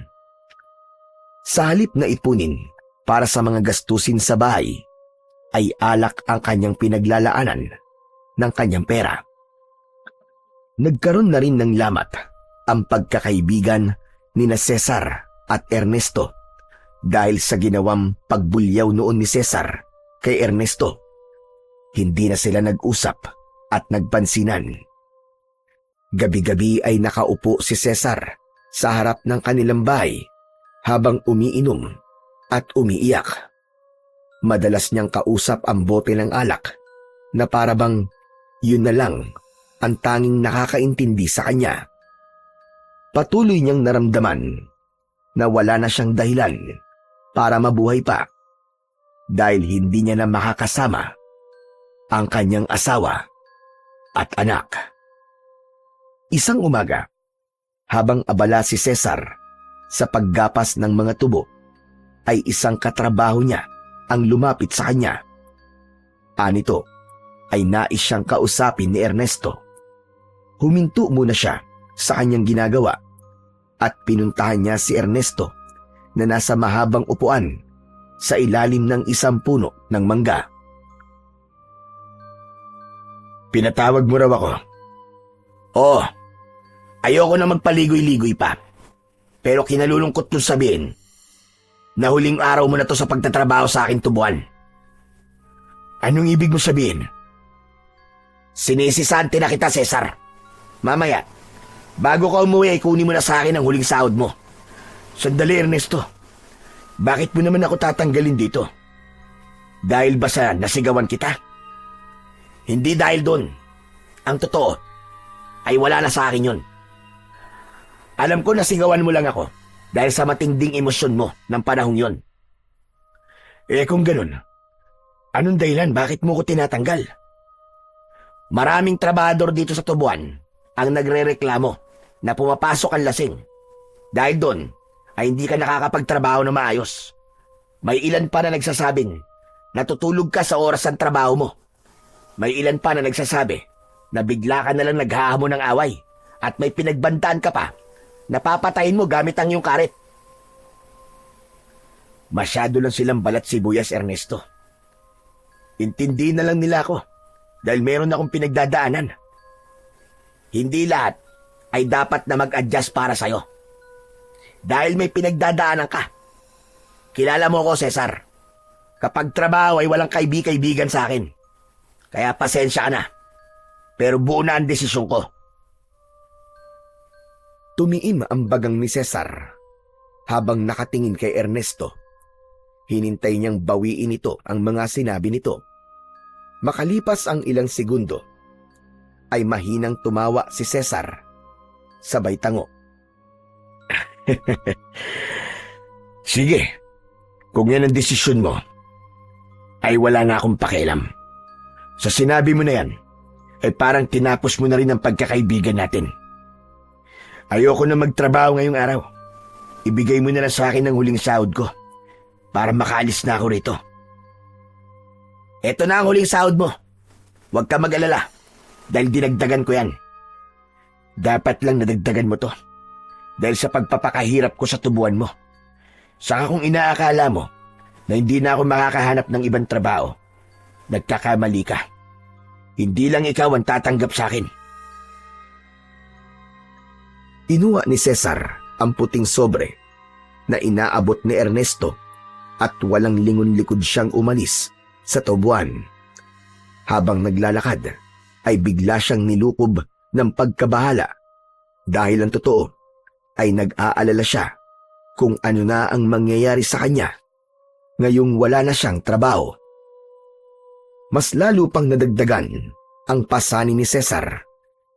Sa halip na ipunin para sa mga gastusin sa bahay, ay alak ang kanyang pinaglalaanan ng kanyang pera. Nagkaroon na rin ng lamat ang pagkakaibigan nina Cesar at Ernesto dahil sa ginawang pagbulyaw noon ni Cesar kay Ernesto. Hindi na sila nag-usap at nagpansinan. Gabi-gabi ay nakaupo si Cesar sa harap ng kanilang bahay habang umiinom at umiiyak. Madalas niyang kausap ang bote ng alak na parabang yun na lang ang tanging nakakaintindi sa kanya. Patuloy niyang naramdaman na wala na siyang dahilan para mabuhay pa dahil hindi niya na makakasama ang kanyang asawa at anak. Isang umaga, habang abala si Cesar sa paggapas ng mga tubo, ay isang katrabaho niya ang lumapit sa kanya. Anito ay nais siyang kausapin ni Ernesto. Huminto muna siya sa kanyang ginagawa at pinuntahan niya si Ernesto na nasa mahabang upuan sa ilalim ng isang puno ng mangga. Pinatawag mo raw ako? Oo. Ayoko na magpaligoy-ligoy pa. Pero kinalulungkot kong sabihin na huling araw mo na to sa pagtatrabaho sa aking tubuan. Anong ibig mo sabihin? Sinisisante na kita, Cesar. Mamaya, bago ka umuwi ay kunin mo na sa akin ang huling sahod mo. Sandali, Ernesto. Bakit mo naman ako tatanggalin dito? Dahil ba sa nasigawan kita? Hindi dahil doon. Ang totoo ay wala na sa akin yun. Alam ko nasigawan mo lang ako dahil sa matinding emosyon mo ng panahong yon. Kung ganun, anong dahilan bakit mo ko tinatanggal? Maraming trabahador dito sa tubuan ang nagrereklamo na pumapasok ang lasing. Dahil doon ay hindi ka nakakapagtrabaho na maayos. May ilan pa na nagsasabing natutulog ka sa oras ng trabaho mo. May ilan pa na nagsasabi na bigla ka na lang naghahamon ng away at may pinagbantaan ka pa. Napapatayin mo gamit ang iyong karet. Masyado lang silang balat sibuyas, Ernesto. Intindihin na lang nila ako dahil meron akong pinagdadaanan. Hindi lahat ay dapat na mag-adjust para sa'yo. Dahil may pinagdadaanan ka. Kilala mo ako, Cesar. Kapag trabaho ay walang kaibigan sa akin. Kaya pasensya ka na. Pero buo na ang desisyon ko. Tumiim ang bagang ni Cesar habang nakatingin kay Ernesto. Hinintay niyang bawiin ito ang mga sinabi nito. Makalipas ang ilang segundo, ay mahinang tumawa si Cesar. Sabay tango. Sige, kung yan ang desisyon mo, ay wala na akong pakialam. Sa sinabi mo na yan, ay parang tinapos mo na rin ang pagkakaibigan natin. Ayoko na magtrabaho ngayong araw. Ibigay mo na lang sa akin ang huling sahod ko para makaalis na ako rito. Eto na ang huling sahod mo. Huwag ka mag-alala dahil dinagdagan ko yan. Dapat lang nadagdagan mo to dahil sa pagpapakahirap ko sa tubuan mo. Saka kung inaakala mo na hindi na ako makakahanap ng ibang trabaho, nagkakamali ka. Hindi lang ikaw ang tatanggap sa akin. Inuha ni Cesar ang puting sobre na inaabot ni Ernesto at walang lingon-likod siyang umalis sa tubuan. Habang naglalakad ay bigla siyang nilukob ng pagkabahala dahil ang totoo ay nag-aalala siya kung ano na ang mangyayari sa kanya ngayong wala na siyang trabaho. Mas lalo pang nadagdagan ang pasanin ni Cesar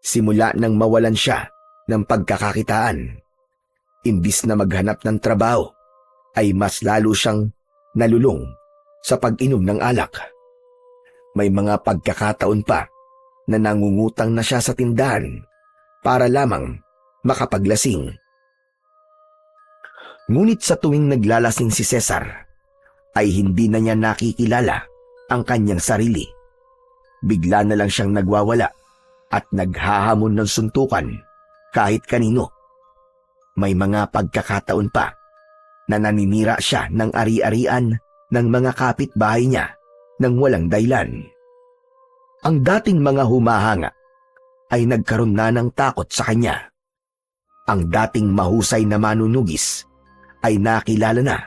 simula nang mawalan siya ng pagkakakitaan. Imbis na maghanap ng trabaho, ay mas lalo siyang nalulung sa pag-inom ng alak. May mga pagkakataon pa na nangungutang na siya sa tindahan para lamang makapaglasing. Ngunit sa tuwing naglalasing si Cesar, ay hindi na niya nakikilala ang kanyang sarili. Bigla na lang siyang nagwawala at naghahamon ng suntukan kahit kanino. May mga pagkakataon pa na naninira siya ng ari-arian ng mga kapitbahay niya nang walang dahilan. Ang dating mga humahanga ay nagkaroon na ng takot sa kanya. Ang dating mahusay na manunugis ay nakilala na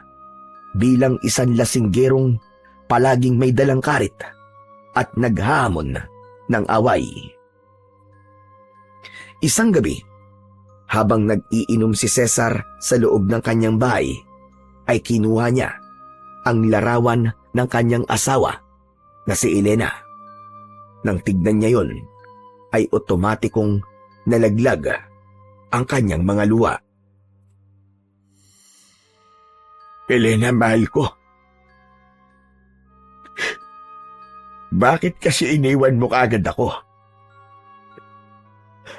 bilang isang lasinggerong palaging may dalang karit at naghahamon ng away. Isang gabi, habang nag-iinom si Cesar sa loob ng kanyang bahay, ay kinuha niya ang larawan ng kanyang asawa na si Elena. Nang tignan niya yon, ay otomatikong nalaglag ang kanyang mga luha. Elena, mahal ko. Bakit kasi iniwan mo kaagad ako?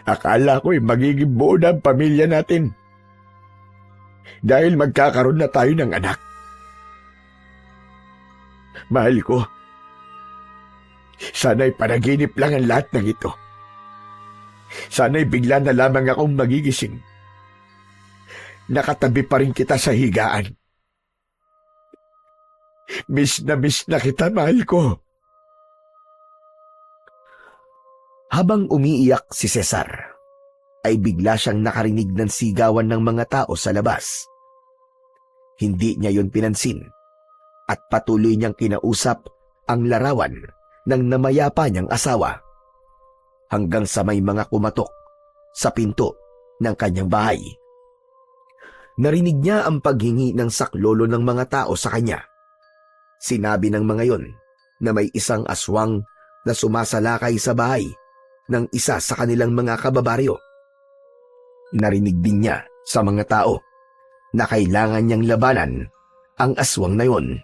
Akala ko'y magiging buo na ang pamilya natin. Dahil magkakaroon na tayo ng anak. Mahal ko, sana'y panaginip lang ang lahat ng ito. Sana'y bigla na lamang akong magigising. Nakatabi pa rin kita sa higaan. Miss na kita, mahal ko. Habang umiiyak si Cesar, ay bigla siyang nakarinig ng sigawan ng mga tao sa labas. Hindi niya yon pinansin at patuloy niyang kinausap ang larawan ng namayapa niyang asawa hanggang sa may mga kumatok sa pinto ng kanyang bahay. Narinig niya ang paghingi ng saklolo ng mga tao sa kanya. Sinabi ng mga yon na may isang aswang na sumasalakay sa bahay ng isa sa kanilang mga kababaryo. Narinig din niya sa mga tao na kailangan niyang labanan ang aswang na yon.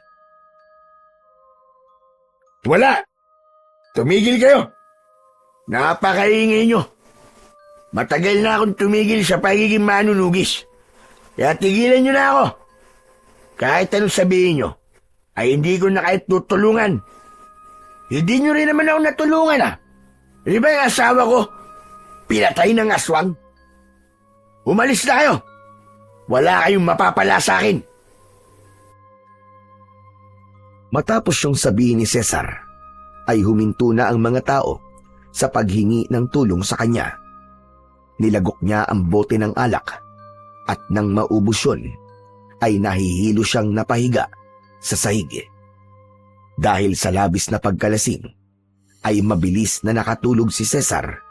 Wala! Tumigil kayo! Napakaingay nyo! Matagal na akong tumigil sa pagiging manunugis. Kaya tigilan nyo na ako. Kahit anong sabihin nyo, ay hindi ko na kahit tutulungan. Hindi nyo rin naman ako natulungan ah. Di ba yung asawa ko, pinatay ng aswang? Umalis na kayo. Wala kayong mapapala sa akin. Matapos yung sabihin ni Cesar, ay huminto na ang mga tao sa paghingi ng tulong sa kanya. Nilagok niya ang bote ng alak at nang maubos yun, ay nahihilo siyang napahiga sa sahig. Dahil sa labis na pagkalasing, ay mabilis na nakatulog si Cesar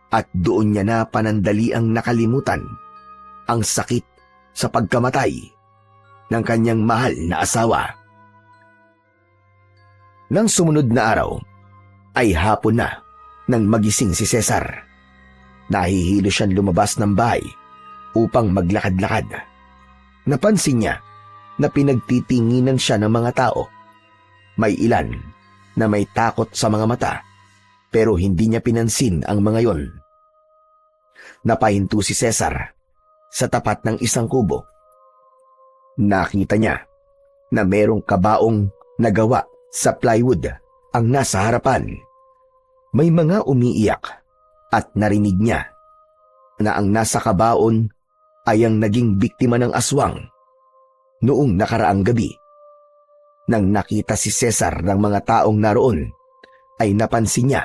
at doon niya na panandaliang nakalimutan ang sakit sa pagkamatay ng kanyang mahal na asawa. Nang sumunod na araw, ay hapon na nang magising si Cesar. Nahihilo siyang lumabas ng bahay upang maglakad-lakad. Napansin niya na pinagtitinginan siya ng mga tao. May ilan na may takot sa mga mata, pero hindi niya pinansin ang mga yon. Napahinto si Cesar sa tapat ng isang kubo. Nakita niya na merong kabaong nagawa sa plywood ang nasa harapan. May mga umiiyak at narinig niya na ang nasa kabaon ay ang naging biktima ng aswang noong nakaraang gabi. Nang nakita si Cesar ng mga taong naroon, ay napansin niya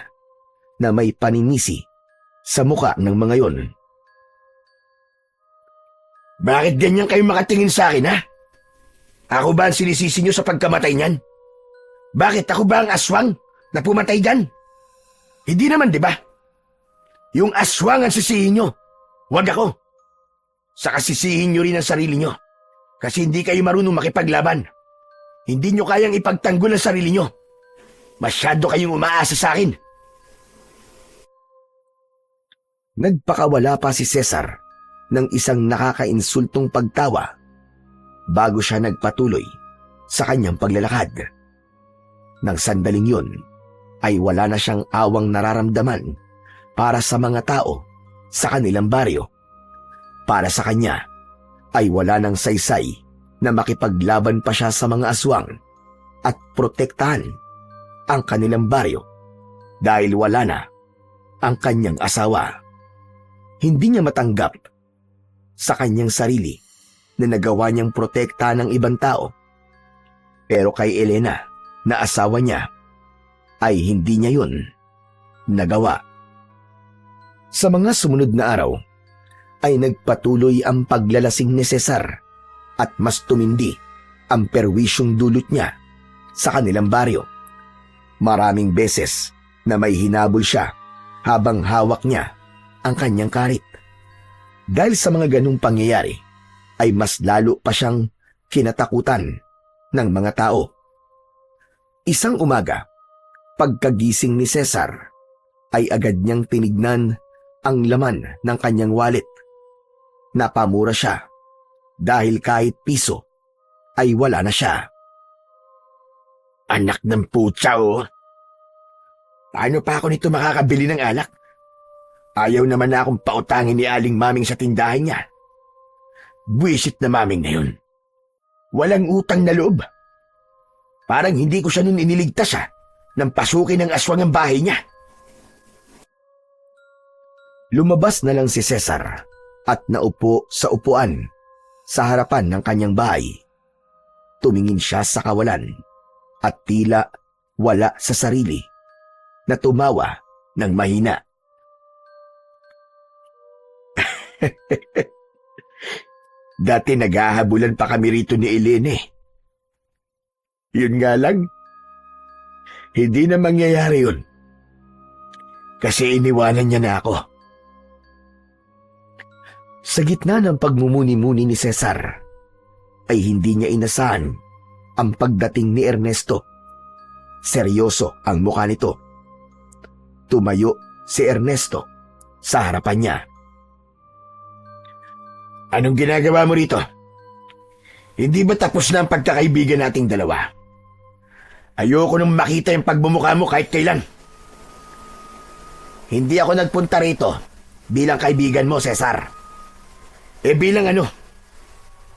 na may paninisi sa muka ng mga yon. Bakit ganyan kayo makatingin sa akin, ha? Ako ba ang sinisisi nyo sa pagkamatay niyan? Bakit ako ba ang aswang na pumatay dyan? Hindi naman, di ba? Yung aswang ang sisihin nyo. Huwag ako. Saka sisihin nyo rin ang sarili nyo. Kasi hindi kayo marunong makipaglaban. Hindi nyo kayang ipagtanggol ang sarili nyo. Masyado kayong umaasa sa akin. Nagpakawala pa si Cesar ng isang nakakainsultong pagtawa bago siya nagpatuloy sa kanyang paglalakad. Nang sandaling yun, ay wala na siyang awang nararamdaman para sa mga tao sa kanilang baryo. Para sa kanya, ay wala nang saysay na makipaglaban pa siya sa mga aswang at protektahan ang kanilang baryo dahil wala na ang kanyang asawa. Hindi niya matanggap sa kanyang sarili na nagawa niyang protekta ng ibang tao. Pero kay Elena na asawa niya ay hindi niya yun nagawa. Sa mga sumunod na araw ay nagpatuloy ang paglalasing ni Cesar at mas tumindi ang perwisyong dulot niya sa kanilang baryo. Maraming beses na may hinabol siya habang hawak niya ang kanyang karit. Dahil sa mga ganung pangyayari ay mas lalo pa siyang kinatakutan ng mga tao. Isang umaga, pagkagising ni Cesar ay agad niyang tinignan ang laman ng kanyang wallet. Napamura siya dahil kahit piso ay wala na siya. Anak ng putsa, oh. Paano pa ako nito makakabili ng alak? Ayaw naman na akong pautangin ni Aling Maming sa tindahan niya. Buwisit na Maming na yun. Walang utang na loob. Parang hindi ko siya nun iniligtas nang pasukin ng aswang ang bahay niya. Lumabas na lang si Cesar at naupo sa upuan sa harapan ng kanyang bahay. Tumingin siya sa kawalan at tila wala sa sarili na tumawa ng mahina. Dati naghahabulan pa kami rito ni Elene. Yun nga lang, hindi na mangyayari yun. Kasi iniwanan niya na ako. Sa gitna ng pagmumuni-muni ni Cesar, ay hindi niya inasahan ang pagdating ni Ernesto. Seryoso ang mukha nito. Tumayo si Ernesto sa harapan niya. Anong ginagawa mo rito? Hindi ba tapos na ang pagkakaibigan nating dalawa? Ayoko nang makita yung pagmumukha mo kahit kailan. Hindi ako nagpunta rito bilang kaibigan mo, Cesar. Bilang ano?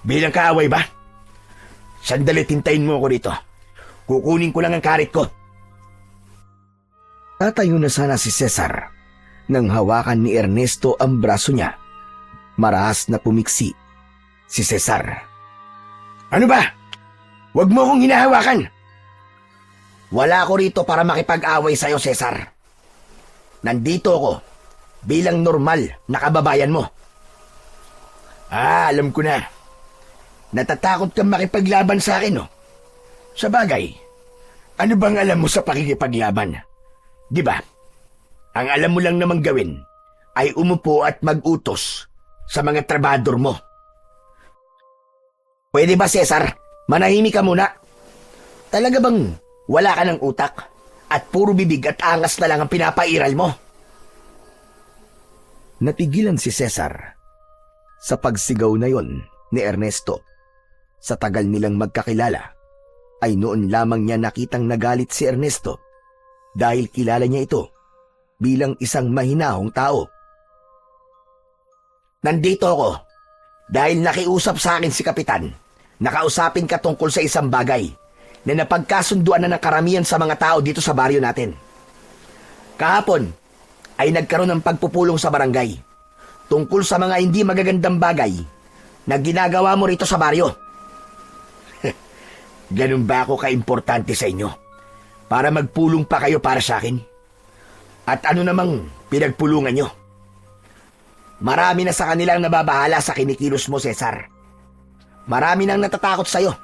Bilang kaaway ba? Sandali, tintayin mo ako rito. Kukunin ko lang ang karit ko. Tatayo na sana si Cesar nang hawakan ni Ernesto ang braso niya. Marahas na pumiksi si Cesar. Ano ba? Huwag mo akong hinahawakan. Wala ako rito para makipag-away sa'yo, Cesar. Nandito ako bilang normal na kababayan mo. Alam ko na. Natatakot kang makipaglaban sa akin, no? Sa bagay, ano bang alam mo sa pakikipaglaban? Di ba? Ang alam mo lang namang gawin ay umupo at mag-utos sa mga trabador mo. Pwede ba, Cesar? Manahimik ka muna. Talaga bang wala ka ng utak at puro bibig at angas na lang ang pinapairal mo? Napigilan si Cesar sa pagsigaw na yon ni Ernesto. Sa tagal nilang magkakilala, ay noon lamang niya nakitang nagalit si Ernesto dahil kilala niya ito bilang isang mahinahong tao. Nandito ako dahil nakiusap sa akin si Kapitan. Nakausapin ka tungkol sa isang bagay na napagkasunduan na ng karamihan sa mga tao dito sa baryo natin. Kahapon ay nagkaroon ng pagpupulong sa barangay tungkol sa mga hindi magagandang bagay na ginagawa mo rito sa baryo. Ganun ba ako kaimportante sa inyo? Para magpulong pa kayo para sa akin? At ano namang pinagpulungan nyo? Marami na sa kanilang nababahala sa kinikilos mo, Cesar. Marami nang natatakot sa'yo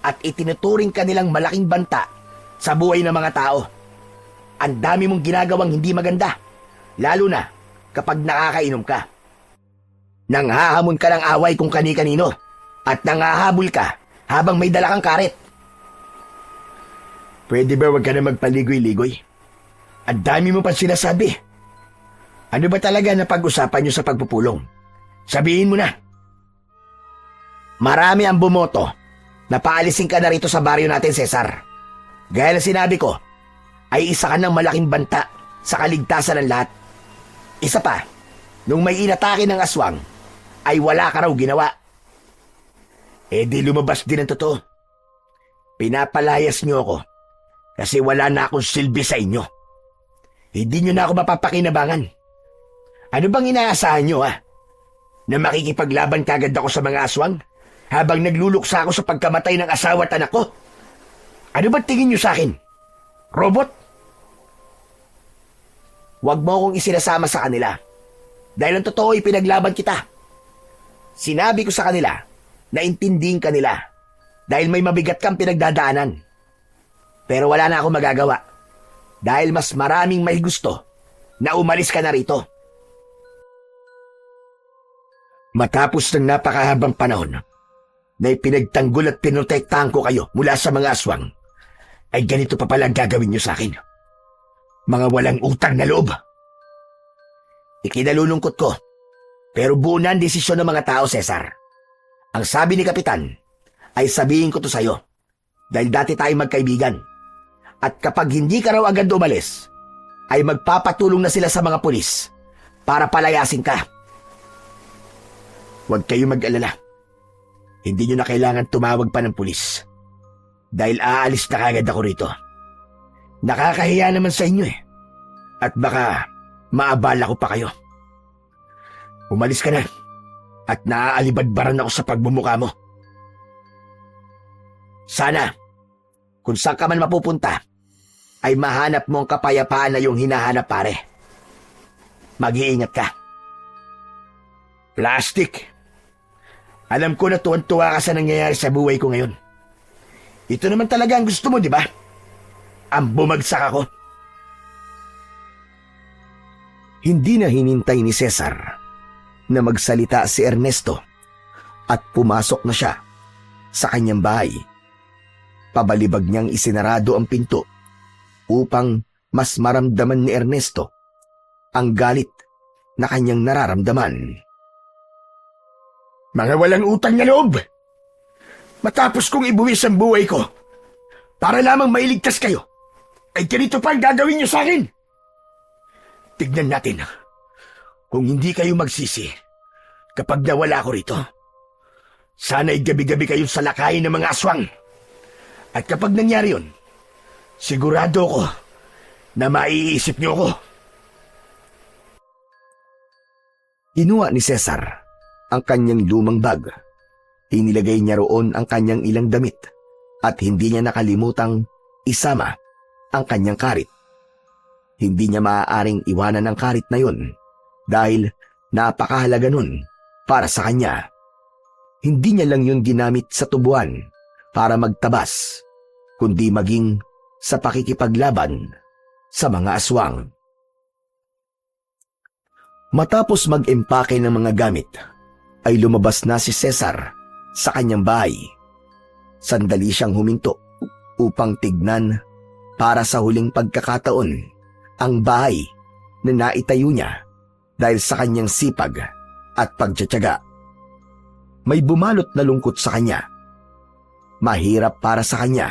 at itinuturing ka nilang malaking banta sa buhay ng mga tao. Ang dami mong ginagawang hindi maganda, lalo na kapag nakakainom ka. Nanghahamon ka ng away kung kani-kanino at nanghahabol ka habang may dala kang karet. Pwede ba wag ka na magpaligoy-ligoy? Ang dami mo pa sinasabi. Ano ba talaga na pag-usapan nyo sa pagpupulong? Sabihin mo na. Marami ang bumoto na paalisin ka na rito sa baryo natin, Cesar. Gaya ng sinabi ko, ay isa ka ng malaking banta sa kaligtasan ng lahat. Isa pa, nung may inatake ng aswang, ay wala ka raw ginawa. Eh di lumabas din ang totoo. Pinapalayas niyo ako kasi wala na akong silbi sa inyo. Hindi niyo na ako mapapakinabangan. Ano bang inaasahan niyo, ha? Na makikipaglaban kagad ako sa mga aswang habang nagluluksa ako sa pagkamatay ng asawa at anak ko? Ano ba tingin niyo sa akin? Robot? Huwag mo akong isinasama sa kanila dahil ang totoo ay pinaglaban kita. Sinabi ko sa kanila na intindihin ka nila dahil may mabigat kang pinagdadaanan. Pero wala na akong magagawa dahil mas maraming may gusto na umalis ka na rito. Matapos ng napakahabang panahon na ipinagtanggol at pinotektahan ko kayo mula sa mga aswang, ay ganito pa pala ang gagawin niyo sa akin. Mga walang utang na loob. Ikinalulungkot ko, pero buo na ang desisyon ng mga tao, Cesar. Ang sabi ni Kapitan ay sabihin ko to sa'yo dahil dati tayong magkaibigan. At kapag hindi ka raw agad umalis, ay magpapatulong na sila sa mga pulis para palayasin ka. Huwag kayong mag-alala. Hindi nyo na kailangan tumawag pa ng pulis dahil aalis na kagad ako rito. Nakakahiya naman sa inyo at baka maabala ko pa kayo. Umalis ka na at naaalibadbaran ako sa pagbumuka mo. Sana, kung saan ka man mapupunta, ay mahanap mo ang kapayapaan na iyong hinahanap, pare. Mag-iingat ka. Plastic. Alam ko na tuwan-tuwa ka sa nangyayari sa buhay ko ngayon. Ito naman talaga ang gusto mo, di ba? Ang bumagsak ako. Hindi na hinintay ni Cesar na magsalita si Ernesto at pumasok na siya sa kanyang bahay. Pabalibag niyang isinarado ang pinto upang mas maramdaman ni Ernesto ang galit na kanyang nararamdaman. Mga walang utang na loob! Matapos kong ibuwis ang buhay ko para lamang mailigtas kayo, ay ganito pa ang gagawin niyo sa akin. Tignan natin kung hindi kayo magsisi kapag nawala ako rito. Sana'y gabi-gabi kayong salakayin ng mga aswang. At kapag nangyari yun, sigurado ko na maiisip niyo ako. Kinuha ni Cesar ang kanyang lumang bag. Inilagay niya roon ang kanyang ilang damit at hindi niya nakalimutang isama ang kanyang karit. Hindi niya maaaring iwanan ang karit na yun dahil napakahalaga nun para sa kanya. Hindi niya lang yun ginamit sa tubuan para magtabas, kundi maging sa pakikipaglaban sa mga aswang. Matapos mag-empake ng mga gamit, ay lumabas na si Cesar sa kanyang bahay. Sandali siyang huminto upang tignan para sa huling pagkakataon ang bahay na naitayo niya dahil sa kanyang sipag at pagtsatsaga. May bumalot na lungkot sa kanya. Mahirap para sa kanya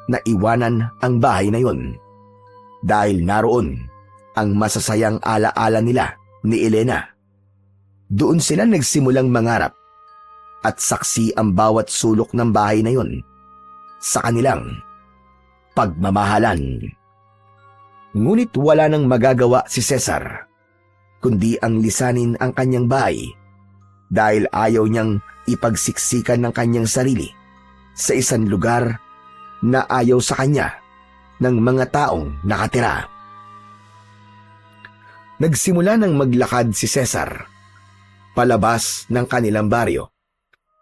na iwanan ang bahay na yon dahil naroon ang masasayang alaala nila ni Elena. Doon sila nagsimulang mangarap at saksi ang bawat sulok ng bahay na yon sa kanilang pagmamahalan. Ngunit wala nang magagawa si Cesar kundi ang lisanin ang kanyang bahay dahil ayaw niyang ipagsiksikan ng kanyang sarili sa isang lugar na ayaw sa kanya ng mga taong nakatira. Nagsimula ng maglakad si Cesar palabas ng kanilang baryo.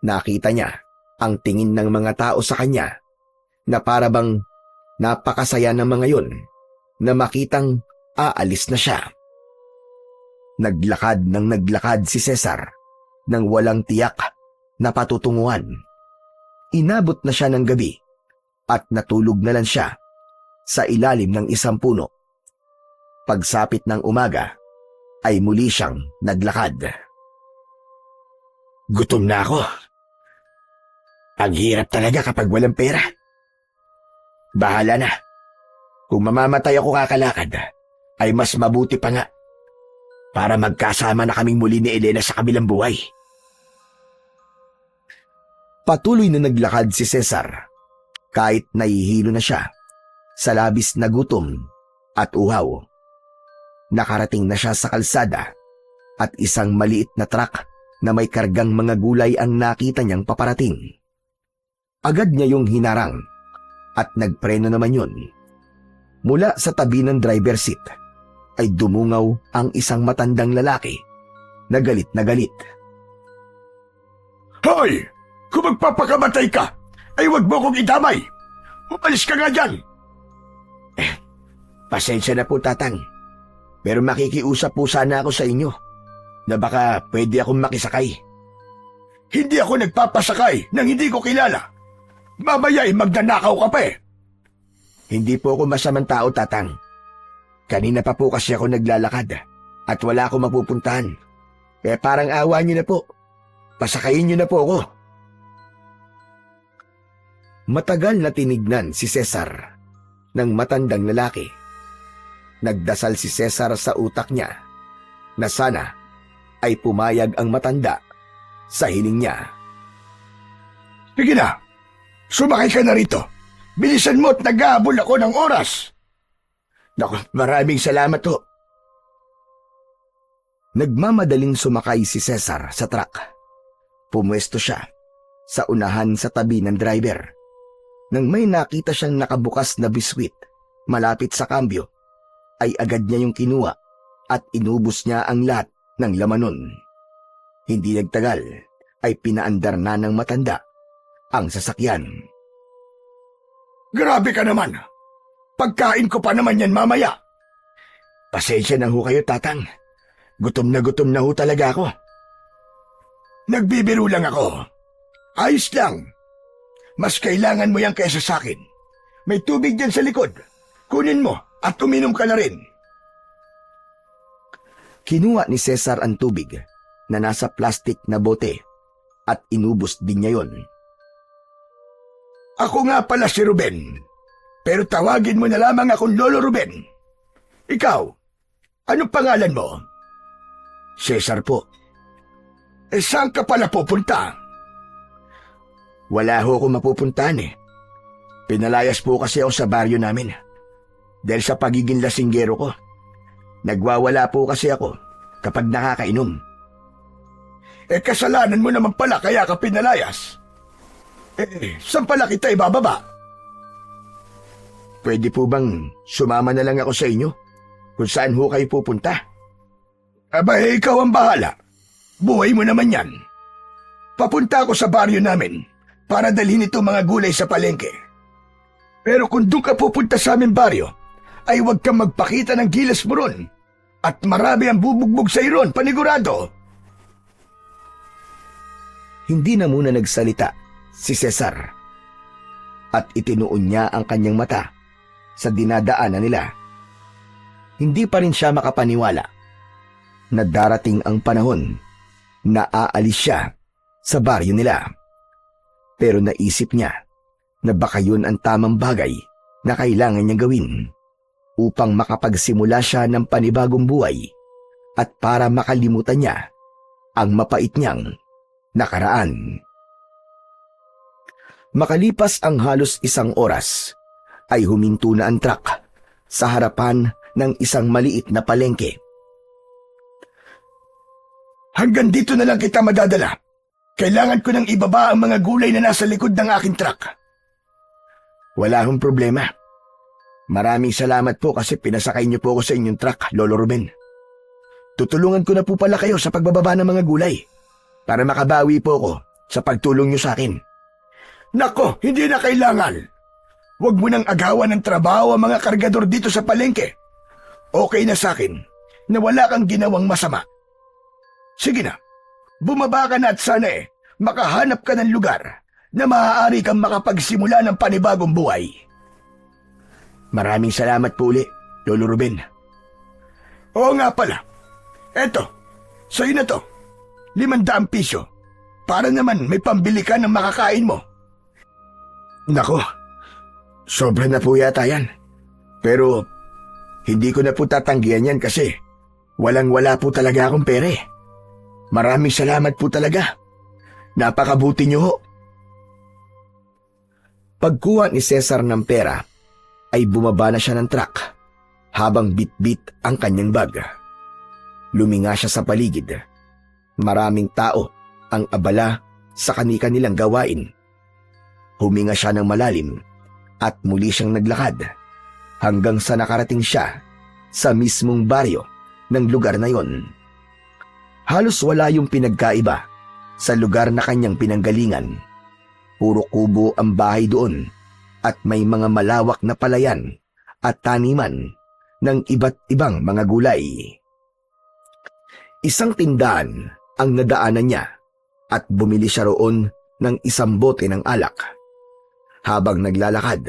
Nakita niya ang tingin ng mga tao sa kanya na parabang napakasaya ng mga yon na makitang aalis na siya. Naglakad ng naglakad si Cesar nang walang tiyak na patutunguhan. Inabot na siya ng gabi at natulog na lang siya sa ilalim ng isang puno. Pagsapit ng umaga ay muli siyang naglakad. Gutom na ako. Ang hirap talaga kapag walang pera. Bahala na. Kung mamamatay ako kakalakad, ay mas mabuti pa nga. Para magkasama na kaming muli ni Elena sa kabilang buhay. Patuloy na naglakad si Cesar kahit nahihilo na siya sa labis na gutom at uhaw. Nakarating na siya sa kalsada at isang maliit na truck na may kargang mga gulay ang nakita niyang paparating. Agad niya yung hinarang at nagpreno naman yun. Mula sa tabi ng driver seat ay dumungaw ang isang matandang lalaki na galit na galit. Hoy! Kung magpapakamatay ka, ay wag mo kong idamay! Umalis ka nga dyan! Pasensya na po, Tatang. Pero makikiusap po sana ako sa inyo na baka pwede akong makisakay. Hindi ako nagpapasakay nang hindi ko kilala. Mamaya ay magnanakaw ka pa eh. Hindi po ako masamang tao, Tatang. Kanina pa po kasi ako naglalakad at wala akong mapupuntahan. Kaya parang awa niyo na po. Pasakayin niyo na po ako. Matagal na tinignan si Cesar ng matandang lalaki. Nagdasal si Cesar sa utak niya na sana ay pumayag ang matanda sa hiling niya. Sige na, sumakay ka na rito. Bilisan mo at nag-aabol ako ng oras. Naku, maraming salamat ho. Nagmamadaling sumakay si Cesar sa truck. Pumwesto siya sa unahan sa tabi ng driver. Nang may nakita siyang nakabukas na biskwit malapit sa kambyo, ay agad niya yung kinuha at inubos niya ang lahat ng laman nun. Hindi nagtagal ay pinaandar na ng matanda ang sasakyan. Grabe ka naman. Pagkain ko pa naman yan mamaya. Pasensya na ho kayo, Tatang. Gutom na ho talaga ako. Nagbibiro lang ako. Ayos lang. Mas kailangan mo yan kaysa sa akin. May tubig dyan sa likod. Kunin mo at uminom ka na rin. Kinuha ni Cesar ang tubig na nasa plastic na bote at inubos din niya yon. Ako nga pala si Ruben. Pero tawagin mo na lamang akong Lolo Ruben. Ikaw, anong pangalan mo? Cesar po. Saan ka pala pupunta? Wala ho akong mapupuntahan eh. Pinalayas po kasi ako sa baryo namin. Dahil sa pagiging lasinggero ko. Nagwawala po kasi ako kapag nakakainom. Kasalanan mo naman pala kaya ka pinalayas. Saan pala kita ibababa? Pwede po bang sumama na lang ako sa inyo? Kung saan ho kayo pupunta? Aba, ikaw ang bahala. Buhay mo naman yan. Papunta ako sa baryo namin para dalhin ito mga gulay sa palengke. Pero kung doon ka pupunta sa aming baryo, ay huwag kang magpakita ng gilas mo ron. At marami ang bubugbog sa iron, panigurado. Hindi na muna nagsalita si Cesar at itinuon niya ang kanyang mata sa dinadaanan nila. Hindi pa rin siya makapaniwala na darating ang panahon na aalis siya sa baryo nila. Pero naisip niya na baka yun ang tamang bagay na kailangan niyang gawin upang makapagsimula siya ng panibagong buhay at para makalimutan niya ang mapait niyang nakaraan. Makalipas ang halos 1 oras, ay huminto na ang truck sa harapan ng isang maliit na palengke. Hanggang dito na lang kita madadala. Kailangan ko nang ibaba ang mga gulay na nasa likod ng aking truck. Wala hong problema. Maraming salamat po kasi pinasakay niyo po ako sa inyong truck, Lolo Ruben. Tutulungan ko na po pala kayo sa pagbababa ng mga gulay para makabawi po ako sa pagtulong niyo sa akin. Nako, hindi na kailangan. Huwag mo nang agawan ng trabaho ang mga kargador dito sa palengke. Okay na sa akin na wala kang ginawang masama. Sige na, bumaba ka na at sana makahanap ka ng lugar na maaari kang makapagsimula ng panibagong buhay. Maraming salamat po uli, Lolo Ruben. Oo nga pala. Eto, sa'yo na to. 500 piso. para naman may pambili ka ng makakain mo. Nako, sobra na po yata yan. Pero hindi ko na po tatanggihan yan kasi walang-wala po talaga akong pera eh. Maraming salamat po talaga. Napakabuti niyo ho. Pagkuha ni Cesar ng pera, ay bumaba na siya ng truck habang bit-bit ang kanyang bag. Luminga siya sa paligid. Maraming tao ang abala sa kani-kanilang gawain. Huminga siya ng malalim at muli siyang naglakad hanggang sa nakarating siya sa mismong baryo ng lugar na yon. Halos wala yung pinagkaiba sa lugar na kanyang pinanggalingan. Puro kubo ang bahay doon at may mga malawak na palayan at taniman ng iba't ibang mga gulay. Isang tindahan ang nadaanan niya at bumili siya roon ng isang bote ng alak. Habang naglalakad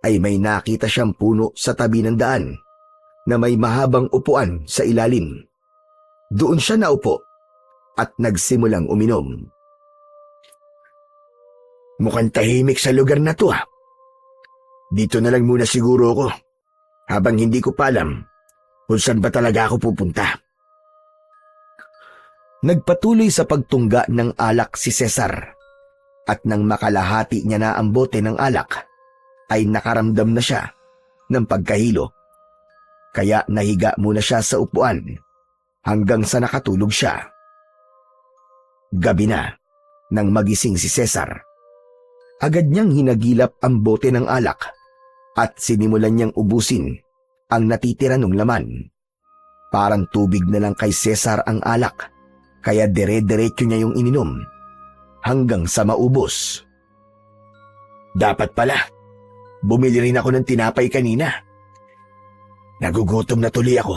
ay may nakita siyang puno sa tabi ng daan na may mahabang upuan sa ilalim. Doon siya naupo at nagsimulang uminom. Mukhang tahimik sa lugar na to ha. Dito na lang muna siguro ako habang hindi ko pa alam kung saan ba talaga ako pupunta. Nagpatuloy sa pagtungga ng alak si Cesar at nang makalahati niya na ang bote ng alak ay nakaramdam na siya ng pagkahilo. Kaya nahiga muna siya sa upuan hanggang sa nakatulog siya. Gabi na nang magising si Cesar. Agad niyang hinagilap ang bote ng alak at sinimulan niyang ubusin ang natitira ng laman. Parang tubig na lang kay Cesar ang alak, kaya dire-diretso niya yung ininom hanggang sa maubos. Dapat pala, bumili rin ako ng tinapay kanina. Nagugutom na tuloy ako.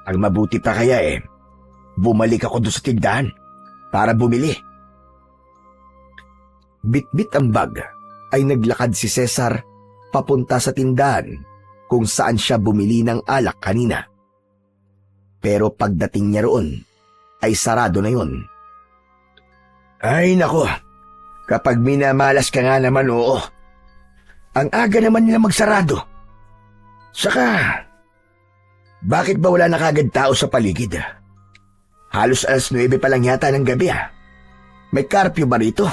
Ang mabuti pa kaya bumalik ako doon sa tindahan para bumili. Bit-bit ang bag ay naglakad si Cesar papunta sa tindahan kung saan siya bumili ng alak kanina. Pero pagdating niya roon ay sarado na yon. Ay nako, kapag minamalas ka nga naman oo. Ang aga naman nila magsarado. Saka, bakit ba wala na kagad tao sa paligid? Halos 9:00 pa lang yata ng gabi May curfew ba rito?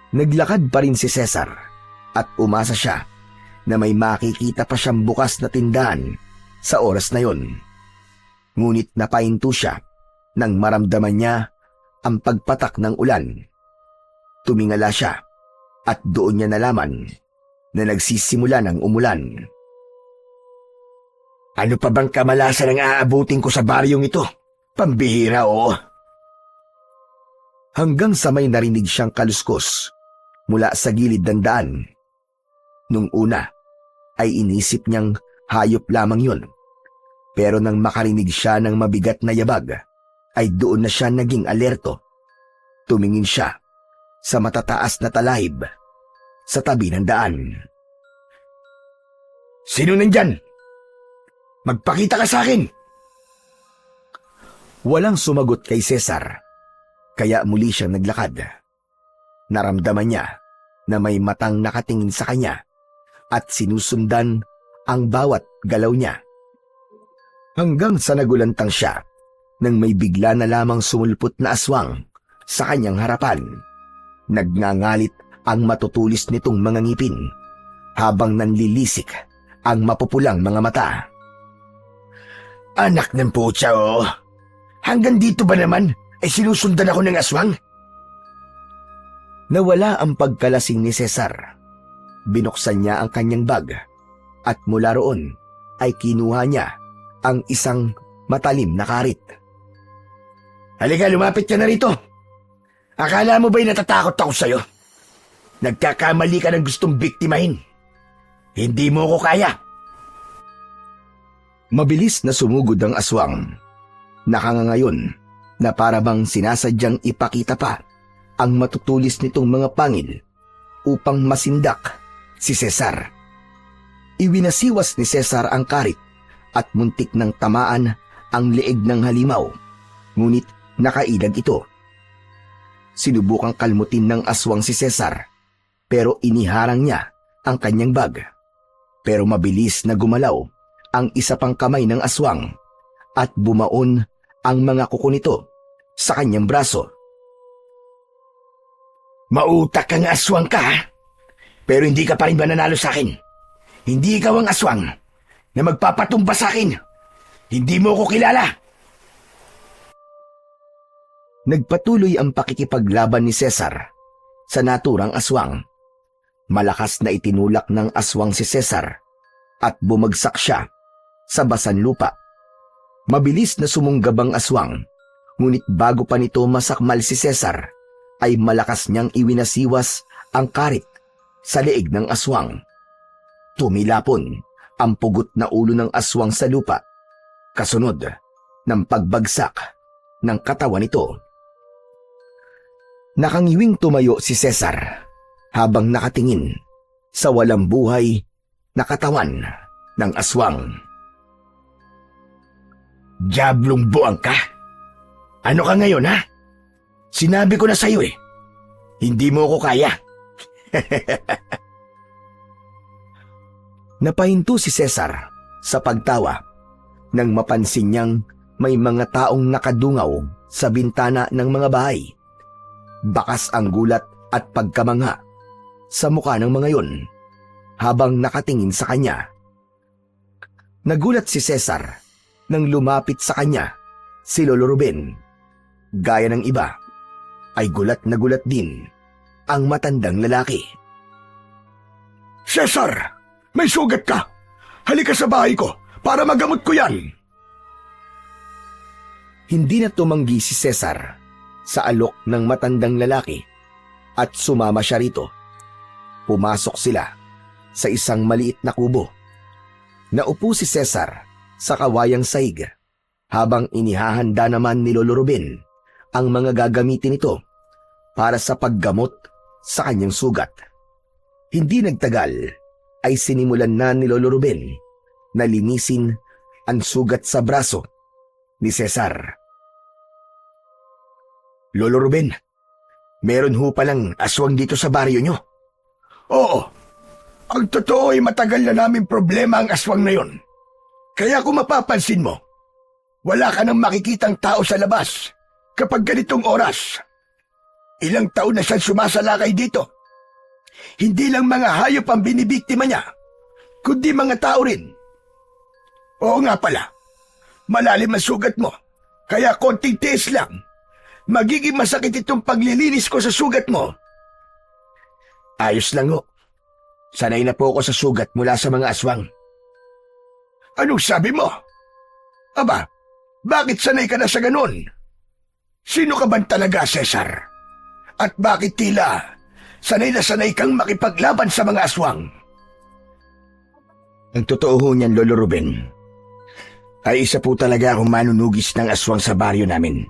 Naglakad pa rin si Cesar at umasa siya na may makikita pa siyang bukas na tindahan sa oras na yon. Ngunit napahinto siya nang maramdaman niya ang pagpatak ng ulan. Tumingala siya at doon niya nalaman na nagsisimula ng umulan. Ano pa bang kamalasan ang aabutin ko sa baryong ito? Pambihira oo. Hanggang sa may narinig siyang kaluskos mula sa gilid ng daan. Nung una ay inisip niyang hayop lamang yun. Pero nang makarinig siya ng mabigat na yabag, ay doon na siya naging alerto. Tumingin siya sa matataas na talahib sa tabi ng daan. Sino nandyan? Magpakita ka sa akin! Walang sumagot kay Cesar, kaya muli siyang naglakad. Naramdaman niya na may matang nakatingin sa kanya at sinusundan ang bawat galaw niya. Hanggang sa nagulantang siya nang may bigla na lamang sumulpot na aswang sa kanyang harapan. Nagngangalit ang matutulis nitong mga ngipin habang nanlilisik ang mapupulang mga mata. Anak ng putya oh! Hanggang dito ba naman ay sinusundan ako ng aswang? Nawala ang pagkalasing ni Cesar. Binuksan niya ang kanyang bag at mula roon ay kinuha niya ang isang matalim na karit. Halika, lumapit ka na rito. Akala mo ba'y natatakot ako sa'yo? Nagkakamali ka ng gustong biktimahin. Hindi mo ko kaya. Mabilis na sumugod ang aswang. Nakangangayon na para bang sinasadyang ipakita pa ang matutulis nitong mga pangil upang masindak si Cesar. Iwinasiwas ni Cesar ang karit at muntik ng tamaan ang leeg ng halimaw. Ngunit Nakailag ito. Sinubukang kalmutin ng aswang si Cesar, pero iniharang niya ang kanyang bag. Pero mabilis na gumalaw ang isa pang kamay ng aswang at bumaon ang mga kuko nito sa kanyang braso. Mautak kang aswang ka, ha? Pero hindi ka pa rin mananalo sa akin. Hindi ikaw ang aswang na magpapatumba sa akin. Hindi mo ko kilala. Nagpatuloy ang pakikipaglaban ni Cesar sa naturang aswang. Malakas na itinulak ng aswang si Cesar at bumagsak siya sa basan lupa. Mabilis na sumunggab ang aswang, ngunit bago pa nito masakmal si Cesar, ay malakas niyang iwinasiwas ang karit sa leeg ng aswang. Tumilapon ang pugot na ulo ng aswang sa lupa, kasunod ng pagbagsak ng katawan nito. Nakangiwing tumayo si Cesar habang nakatingin sa walang buhay na katawan ng aswang. Diablong buang ka. Ano ka ngayon, ha? Sinabi ko na sa'yo eh. Hindi mo ko kaya. Napahinto si Cesar sa pagtawa nang mapansin niyang may mga taong nakadungaw sa bintana ng mga bahay. Bakas ang gulat at pagkamangha sa mukha ng mga yun habang nakatingin sa kanya. Nagulat si Cesar nang lumapit sa kanya si Lolo Ruben. Gaya ng iba, ay gulat na gulat din ang matandang lalaki. Cesar, may sugat ka. Halika sa bahay ko para magamot ko yan. Hindi na tumanggi si Cesar sa alok ng matandang lalaki at sumama siya rito. Pumasok sila sa isang maliit na kubo. Naupo si Cesar sa kawayang saig habang inihahanda naman ni Lolo Ruben ang mga gagamitin nito para sa paggamot sa kanyang sugat. Hindi nagtagal ay sinimulan na ni Lolo Ruben na linisin ang sugat sa braso ni Cesar. Lolo Ruben, meron ho palang aswang dito sa baryo nyo. Oo, ang totoo ay matagal na namin problema ang aswang na yon. Kaya kung mapapansin mo, wala ka nang makikitang tao sa labas kapag ganitong oras. Ilang taon na siyang sumasalakay dito. Hindi lang mga hayop ang binibiktima niya, kundi mga tao rin. Oo nga pala, malalim ang sugat mo, kaya konting tiis lang. Magiging masakit itong paglilinis ko sa sugat mo. Ayos lang ho. Sanay na po ako sa sugat mula sa mga aswang. Anong sabi mo? Aba, bakit sanay ka na sa ganun? Sino ka ba talaga, Cesar? At bakit tila sanay na sanay kang makipaglaban sa mga aswang? Ang totoo ho niyan, Lolo Ruben, ay isa po talaga akong manunugis ng aswang sa baryo namin.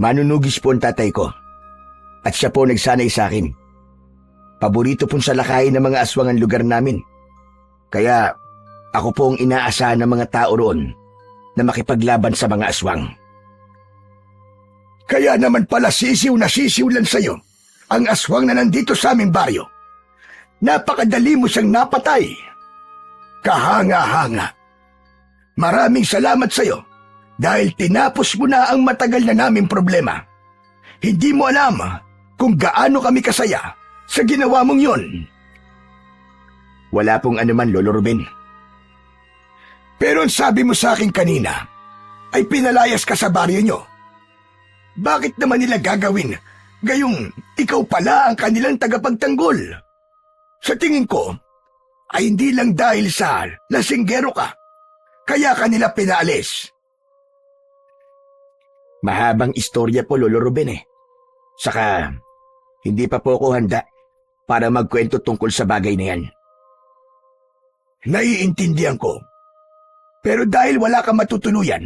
Manunugis po ang tatay ko, at siya po nagsanay sa akin. Paborito pong salakayin ng mga aswang ang lugar namin. Kaya ako po ang inaasahan ng mga tao roon na makipaglaban sa mga aswang. Kaya naman pala sisiw na sisiw lang sa'yo ang aswang na nandito sa aming baryo. Napakadali mo siyang napatay. Kahanga-hanga. Maraming salamat sa'yo dahil tinapos mo na ang matagal na naming problema. Hindi mo alam kung gaano kami kasaya sa ginawa mong yon. Wala pong anuman, Lolo Ruben. Pero ang sabi mo sa akin kanina ay pinalayas ka sa baryo nyo. Bakit naman nila gagawin gayong ikaw pala ang kanilang tagapagtanggol? Sa tingin ko ay hindi lang dahil sa lasinggero ka, kaya kanila pinaalis. Mahabang istorya po, Lolo Ruben eh. Saka, hindi pa po ako handa para magkwento tungkol sa bagay na yan. Naiintindihan ko. Pero dahil wala kang matutuluyan,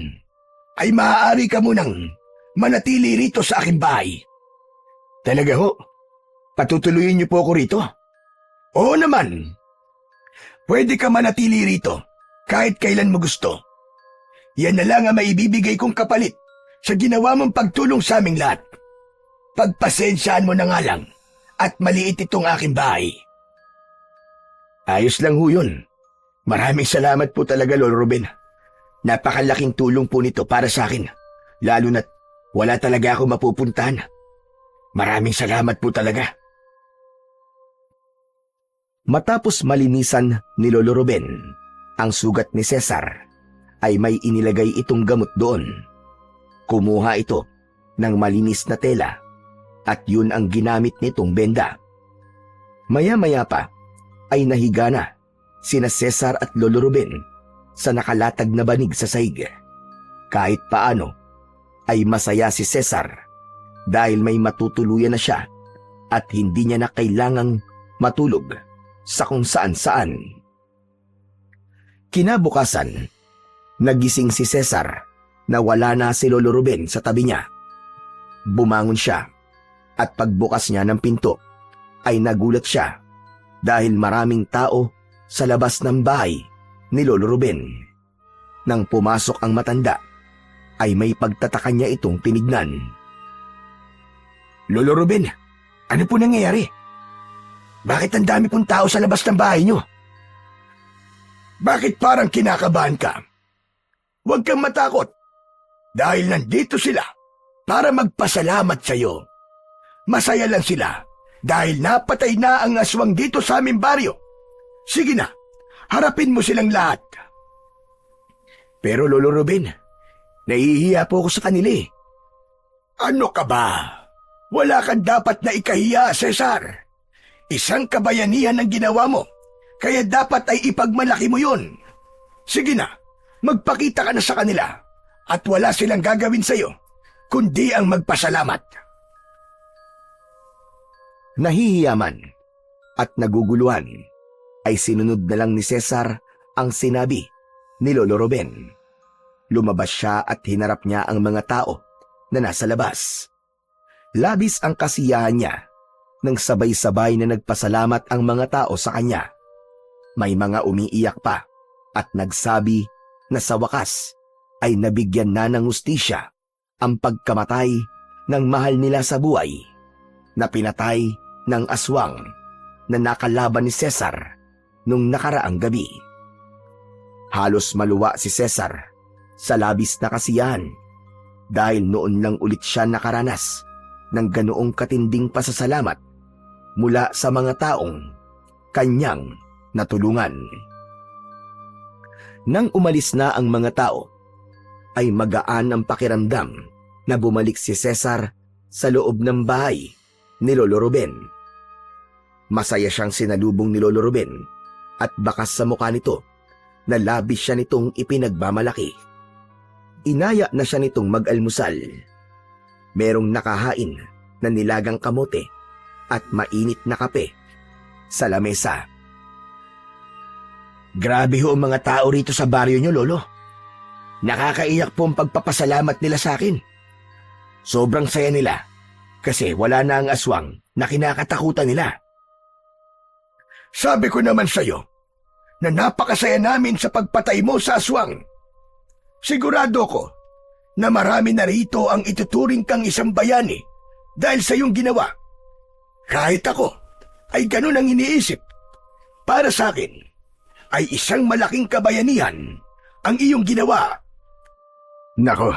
ay maaari ka munang manatili rito sa aking bahay. Talaga ho? Patutuloyin niyo po ako rito? Oo naman. Pwede ka manatili rito kahit kailan mo gusto. Yan na lang ang maibibigay kong kapalit sa ginawa mong pagtulong sa aming lahat. Pagpasensyaan mo na nga lang at maliit itong aking bahay. Ayos lang ho yun. Maraming salamat po talaga, Lolo Ruben. Napakalaking tulong po nito para sa akin. Lalo na't wala talaga ako mapupuntahan. Maraming salamat po talaga. Matapos malinisan ni Lolo Ruben ang sugat ni Cesar, ay may inilagay itong gamot doon. Kumuha ito ng malinis na tela at yun ang ginamit nitong benda. Maya-maya pa ay nahiga na sina Cesar at Lolo Ruben sa nakalatag na banig sa sahig. Kahit paano ay masaya si Cesar dahil may matutuluyan na siya at hindi niya na kailangang matulog sa kung saan-saan. Kinabukasan, nagising si Cesar na wala na si Lolo Ruben sa tabi niya. Bumangon siya at pagbukas niya ng pinto ay nagulat siya dahil maraming tao sa labas ng bahay ni Lolo Ruben. Nang pumasok ang matanda, ay may pagtataka niya itong tinignan. Lolo Ruben, ano po nangyayari? Bakit ang dami pong tao sa labas ng bahay niyo? Bakit parang kinakabahan ka? Huwag kang matakot dahil nandito sila para magpasalamat sa iyo. Masaya lang sila dahil napatay na ang aswang dito sa aming baryo. Sige na, harapin mo silang lahat. Pero Lolo Ruben, nahihiya po ako sa kanila eh. Ano ka ba? Wala kang dapat na ikahiya, Cesar. Isang kabayanihan ang ginawa mo, kaya dapat ay ipagmalaki mo yun. Sige na, magpakita ka na sa kanila at wala silang gagawin sa iyo, kundi ang magpasalamat. Nahihiyaman at naguguluhan ay sinunod na lang ni Cesar ang sinabi ni Lolo Ruben. Lumabas siya at hinarap niya ang mga tao na nasa labas. Labis ang kasiyahan niya nang sabay-sabay na nagpasalamat ang mga tao sa kanya. May mga umiiyak pa at nagsabi na sa wakas ay nabigyan na ng hustisya ang pagkamatay ng mahal nila sa buhay na pinatay ng aswang na nakalaban ni Cesar nung nakaraang gabi. Halos maluwa si Cesar sa labis na kasiyahan dahil noon lang ulit siya nakaranas ng ganoong katinding pasasalamat mula sa mga taong kanyang natulungan. Nang umalis na ang mga tao, ay magaan ang pakiramdam na bumalik si Cesar sa loob ng bahay ni Lolo Ruben. Masaya siyang sinalubong ni Lolo Ruben at bakas sa mukha nito na labis siya nitong ipinagmamalaki. Inaya na siya nitong mag-almusal. Merong nakahain na nilagang kamote at mainit na kape sa lamesa. Grabe ho ang mga tao rito sa baryo niyo, Lolo. Nakakaiyak po ang pagpapasalamat nila sa akin. Sobrang saya nila kasi wala na ang aswang na kinakatakutan nila. Sabi ko naman sa iyo na napakasaya namin sa pagpatay mo sa aswang. Sigurado ko na marami na rito ang ituturing kang isang bayani dahil sa iyong ginawa. Kahit ako ay ganun ang iniisip. Para sa akin ay isang malaking kabayanihan ang iyong ginawa. Nako,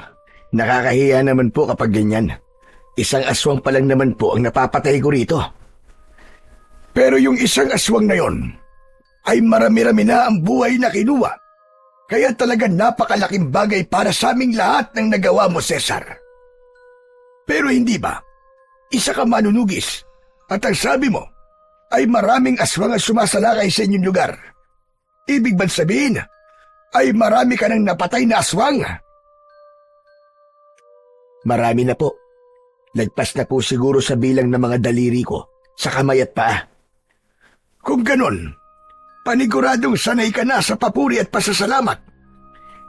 nakakahiya naman po kapag ganyan. Isang aswang pa lang naman po ang napapatay ko rito. Pero yung isang aswang na yon ay marami-rami na ang buhay na kinuha. Kaya talaga napakalaking bagay para sa aming lahat ng nagawa mo, Cesar. Pero hindi ba? Isa ka manunugis at ang sabi mo ay maraming aswang ang sumasalakay sa inyong lugar. Ibig bang sabihin ay marami ka nang napatay na aswang? Marami na po. Lagpas na po siguro sa bilang ng mga daliri ko sa kamay at paa. Kung ganon, paniguradong sanay ka na sa papuri at pasasalamat.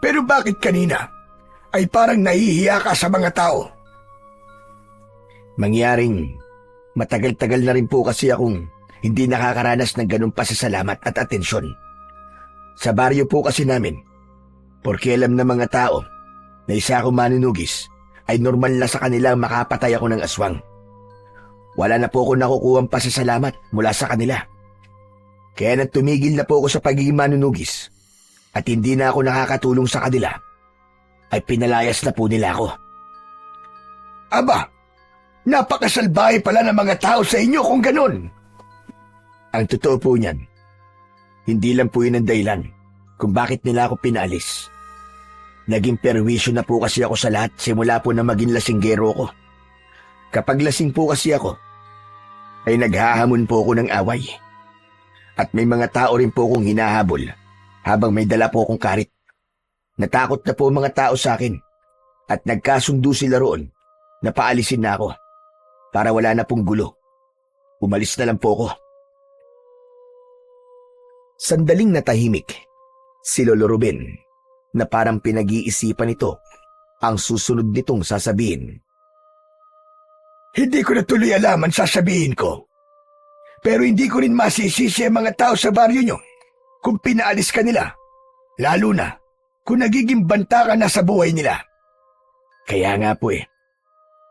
Pero bakit kanina ay parang nahihiya ka sa mga tao? Mangyaring matagal-tagal na rin po kasi akong hindi nakakaranas ng ganong pasasalamat at atensyon. Sa baryo po kasi namin, porque alam ng mga tao na isa akong manunugis ay normal na sa kanila makapatay ako ng aswang. Wala na po ako nakukuhang pasasalamat mula sa kanila. Kaya nang tumigil na po ako sa pagiging manunugis at hindi na ako nakakatulong sa kanila, ay pinalayas na po nila ako. Aba, napakasalbahe pala ng mga tao sa inyo kung ganun. Ang totoo po niyan, hindi lang po yun ang dahilan kung bakit nila ako pinaalis. Naging perwisyo na po kasi ako sa lahat simula po na maging lasinggero ko. Kapag lasing po kasi ako, ay naghahamon po ako ng away. At may mga tao rin po akong hinahabol habang may dala po akong karit. Natakot na po mga tao sa akin at nagkasundo sila roon na paalisin na ako para wala na pong gulo. Umalis na lang po ako. Sandaling natahimik si Lolo Ruben na parang pinag-iisipan nito ang susunod nitong sasabihin. Hindi ko na tuloy alam ang sasabihin ko. Pero hindi ko rin masisisi ang mga tao sa baryo nyo kung pinaalis ka nila. Lalo na kung nagiging banta ka na sa buhay nila. Kaya nga po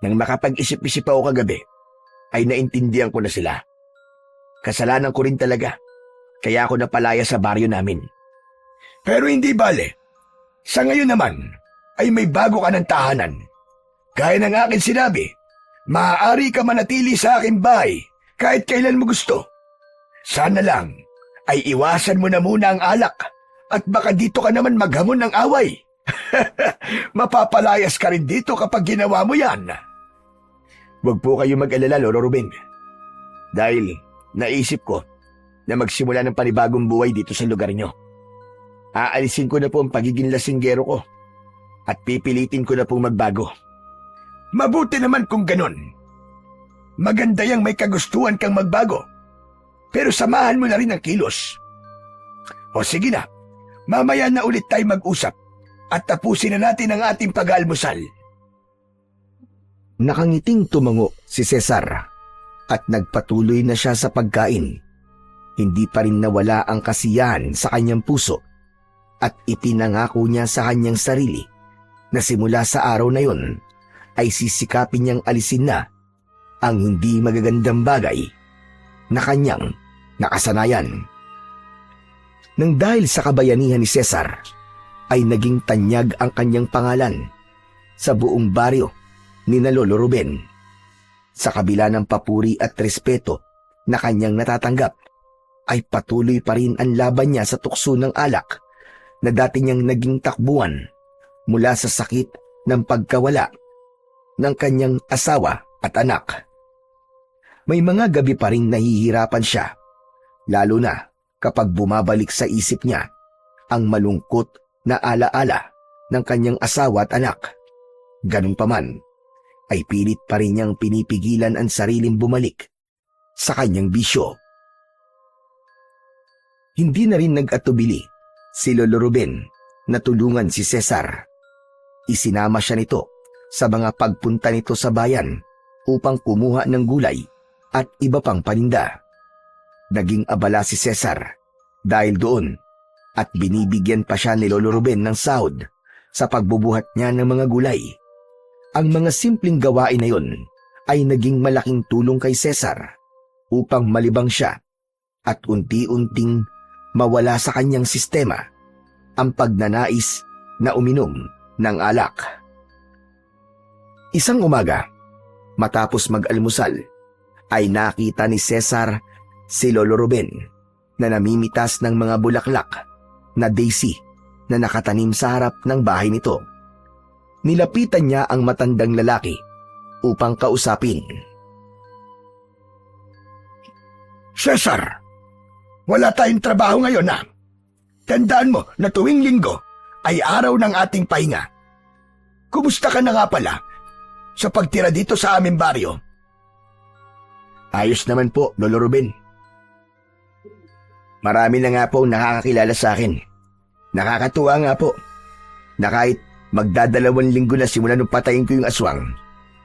nang makapag-isip-isip ako kagabi, ay naintindihan ko na sila. Kasalanan ko rin talaga, kaya ako napalaya sa baryo namin. Pero hindi bale. Sa ngayon naman, ay may bago ka ng tahanan. Gaya ng akin sinabi, maaari ka manatili sa aking bahay kahit kailan mo gusto. Sana lang ay iwasan mo na muna ang alak at baka dito ka naman maghamon ng away. Mapapalayas ka rin dito kapag ginawa mo yan. Huwag po kayo mag-alala, Lolo Ruben. Dahil naisip ko na magsimula ng panibagong buhay dito sa lugar nyo. Aalisin ko na po ang pagiging lasinggero ko at pipilitin ko na pong magbago. Mabuti naman kung ganon. Maganda yang may kagustuhan kang magbago. Pero samahan mo na rin ang kilos. O sige na, mamaya na ulit tayo mag-usap at tapusin na natin ang ating pag-aalmusal. Nakangiting tumango si Cesar at nagpatuloy na siya sa pagkain. Hindi pa rin nawala ang kasiyahan sa kanyang puso at ipinangako niya sa kanyang sarili na simula sa araw na yon ay sisikapin niyang alisin na ang hindi magagandang bagay na kanyang nakasanayan. Nang dahil sa kabayanihan ni Cesar, ay naging tanyag ang kanyang pangalan sa buong baryo ni na Lolo Ruben. Sa kabila ng papuri at respeto na kanyang natatanggap, ay patuloy pa rin ang laban niya sa tukso ng alak na dati niyang naging takbuhan mula sa sakit ng pagkawala ng kanyang asawa at anak. May mga gabi pa rin nahihirapan siya, lalo na kapag bumabalik sa isip niya ang malungkot na alaala ng kanyang asawa at anak. Ganun pa man, ay pilit pa rin niyang pinipigilan ang sariling bumalik sa kanyang bisyo. Hindi na rin nag-atubili si Lolo Ruben na tulungan si Cesar. Isinama siya nito sa mga pagpunta nito sa bayan upang kumuha ng gulay at iba pang paninda. Naging abala si Cesar dahil doon at binibigyan pa siya ni Lolo Ruben ng sahod sa pagbubuhat niya ng mga gulay. Ang mga simpleng gawain na yon ay naging malaking tulong kay Cesar upang malibang siya at unti-unting mawala sa kanyang sistema ang pagnanais na uminom ng alak. Isang umaga, matapos mag-almusal, ay nakita ni Cesar si Lolo Ruben na namimitas ng mga bulaklak na daisy na nakatanim sa harap ng bahay nito. Nilapitan niya ang matandang lalaki upang kausapin. Cesar, wala tayong trabaho ngayon na. Tandaan mo na tuwing linggo ay araw ng ating pahinga. Kumusta ka na nga pala sa pagtira dito sa aming baryo? Ayos naman po, Lolo Ruben. Marami na nga po nakakakilala sa akin. Nakakatuwa nga po na kahit magdadalawang linggo na simula nung patayin ko yung aswang,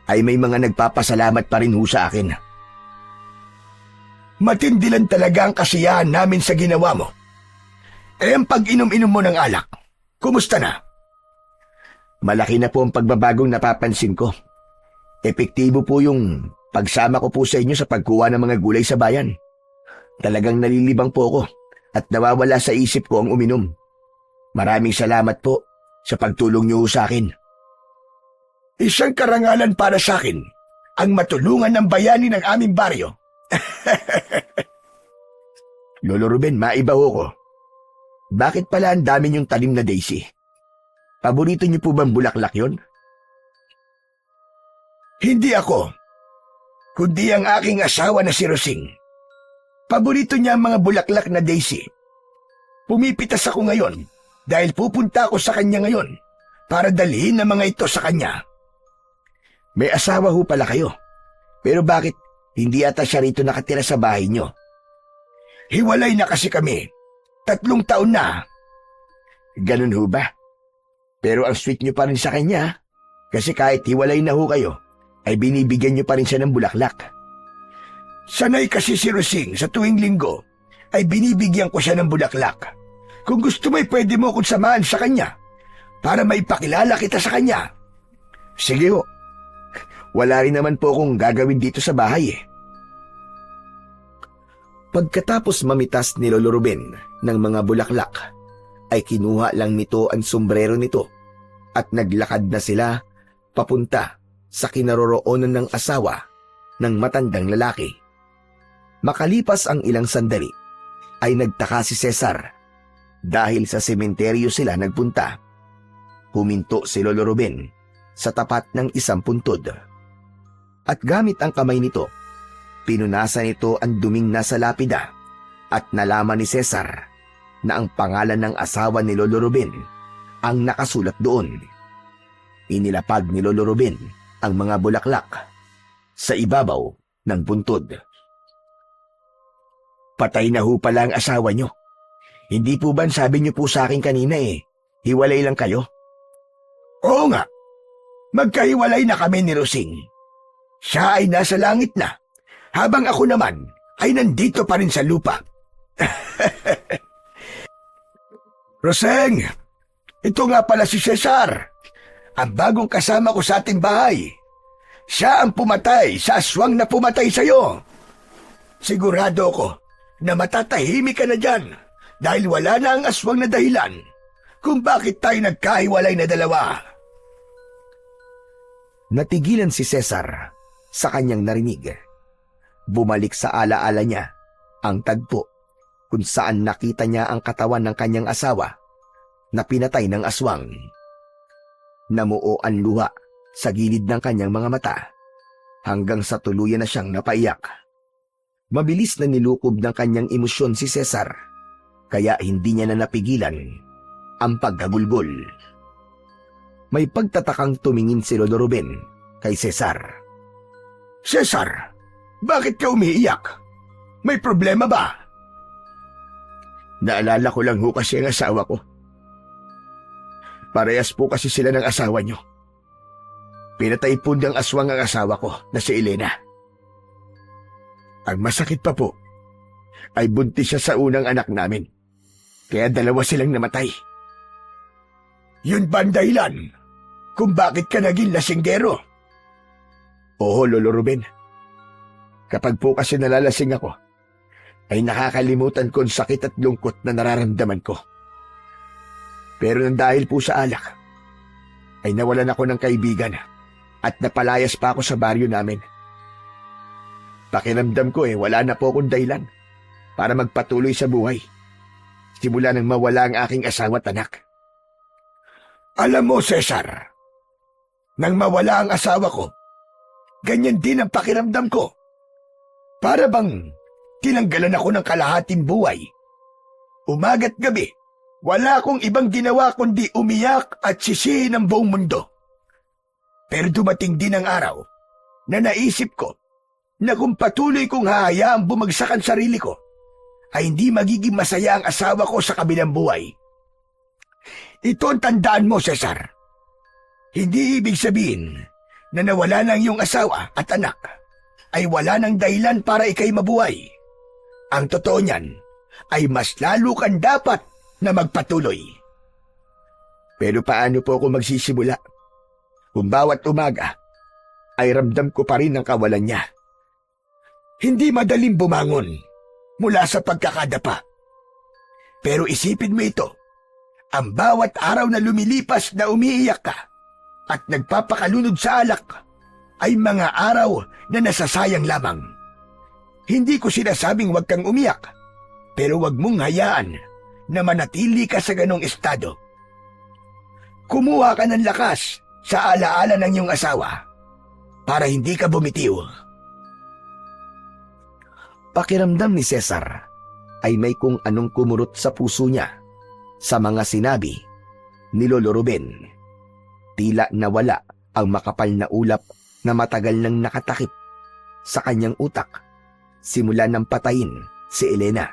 ay may mga nagpapasalamat pa rin ho sa akin. Matindi lang talaga ang kasiyahan namin sa ginawa mo. Ang pag-inom-inom mo ng alak, kumusta na? Malaki na po ang pagbabagong napapansin ko. Epektibo po yung pagsama ko po sa inyo sa pagkuha ng mga gulay sa bayan. Talagang nalilibang po ako at nawawala sa isip ko ang uminom. Maraming salamat po sa pagtulong niyo sa akin. Isang karangalan para sa akin ang matulungan ng bayani ng aming baryo. Lolo Ruben, maibaho ko. Bakit pala ang dami niyong talim na daisy? Paborito niyo po bang bulaklak yon? Hindi ako, kundi ang aking asawa na si Rosing. Paborito niya ang mga bulaklak na daisy. Pumipitas ako ngayon dahil pupunta ako sa kanya ngayon para dalhin ang mga ito sa kanya. May asawa ho pala kayo. Pero bakit hindi ata siya rito nakatira sa bahay niyo? Hiwalay na kasi kami. 3 taon na. Ganun ho ba? Pero ang sweet niyo pa rin sa kanya. Kasi kahit hiwalay na ho kayo, ay binibigyan niyo pa rin siya ng bulaklak. Sanay kasi si Rosing sa tuwing linggo, ay binibigyan ko siya ng bulaklak. Kung gusto mo'y pwede mo akong samahan sa kanya para maipakilala kita sa kanya. Sige ho. Wala rin naman po akong gagawin dito sa bahay eh. Pagkatapos mamitas ni Lolo Ruben ng mga bulaklak, ay kinuha lang nito ang sombrero nito at naglakad na sila papunta sa kinaroroonan ng asawa ng matandang lalaki. Makalipas ang ilang sandali, ay nagtaka si Cesar dahil sa sementeryo sila nagpunta. Huminto si Lolo Ruben sa tapat ng isang puntod. At gamit ang kamay nito, pinunasan nito ang duming nasa lapida at nalaman ni Cesar na ang pangalan ng asawa ni Lolo Ruben ang nakasulat doon. Inilapag ni Lolo Ruben ang mga bulaklak sa ibabaw ng puntod. Patay na ho pala ang asawa niyo. Hindi po ba sabi niyo po sa akin kanina hiwalay lang kayo? Oo nga. Magkahiwalay na kami ni Rosing. Siya ay nasa langit na, habang ako naman ay nandito pa rin sa lupa. Roseng, ito nga pala si Cesar, ang bagong kasama ko sa ating bahay. Siya ang pumatay sa aswang na pumatay sa iyo. Sigurado ko na matatahimik ka na dyan dahil wala na ang aswang na dahilan kung bakit tayo nagkahiwalay na dalawa. Natigilan si Cesar sa kanyang narinig. Bumalik sa alaala niya ang tagpo kung saan nakita niya ang katawan ng kanyang asawa na pinatay ng aswang. Namuo ang luha sa gilid ng kanyang mga mata hanggang sa tuluyan na siyang napaiyak. Mabilis na nilukob ng kanyang emosyon si Cesar kaya hindi niya na napigilan ang pagkagulgol. May pagtatakang tumingin si Lolo Ruben kay Cesar. Cesar, bakit ka umiiyak? May problema ba? Naalala ko lang ho kasi ang asawa ko. Parehas po kasi sila ng asawa niyo. Pinatay po ng aswang ang asawa ko na si Elena. Ang masakit pa po ay buntis siya sa unang anak namin. Kaya 2 silang namatay. Yun ba ang dahilan kung bakit ka naging lasinggero? Oo, Lolo Ruben. Kapag po kasi nalalasing ako, ay nakakalimutan ko ang sakit at lungkot na nararamdaman ko. Pero nang dahil po sa alak, ay nawalan ako ng kaibigan at napalayas pa ako sa baryo namin. Pakiramdam ko wala na po akong dahilan para magpatuloy sa buhay. Simula nang mawala ang aking asawa at anak. Alam mo, Cesar, nang mawala ang asawa ko, ganyan din ang pakiramdam ko. Para bang tinanggalan ako ng kalahating buhay. Umaga't gabi, wala akong ibang ginawa kundi umiyak at sisihin ang buong mundo. Pero dumating din ang araw na naisip ko na kung patuloy kong hahayaang bumagsak ang sarili ko, ay hindi magiging masaya ang asawa ko sa kabilang buhay. Ito ang tandaan mo, Cesar. Hindi ibig sabihin na nawala ng iyong asawa at anak ay wala ng dahilan para ikay mabuhay. Ang totoo niyan ay mas lalo kang dapat na magpatuloy. Pero paano po ako magsisimula kung bawat umaga ay ramdam ko pa rin ang kawalan niya. Hindi madaling bumangon mula sa pagkakadapa. Pero isipin mo ito, ang bawat araw na lumilipas na umiiyak ka at nagpapakalunod sa alak ay mga araw na nasasayang lamang. Hindi ko sinasabing huwag kang umiyak, pero huwag mong hayaan na manatili ka sa ganong estado. Kumuha ka ng lakas sa alaala ng iyong asawa para hindi ka bumitiw. Pakiramdam ni Cesar ay may kung anong kumurot sa puso niya sa mga sinabi ni Lolo Ruben. Tila nawala ang makapal na ulap na matagal nang nakatakip sa kanyang utak simula nang patayin si Elena.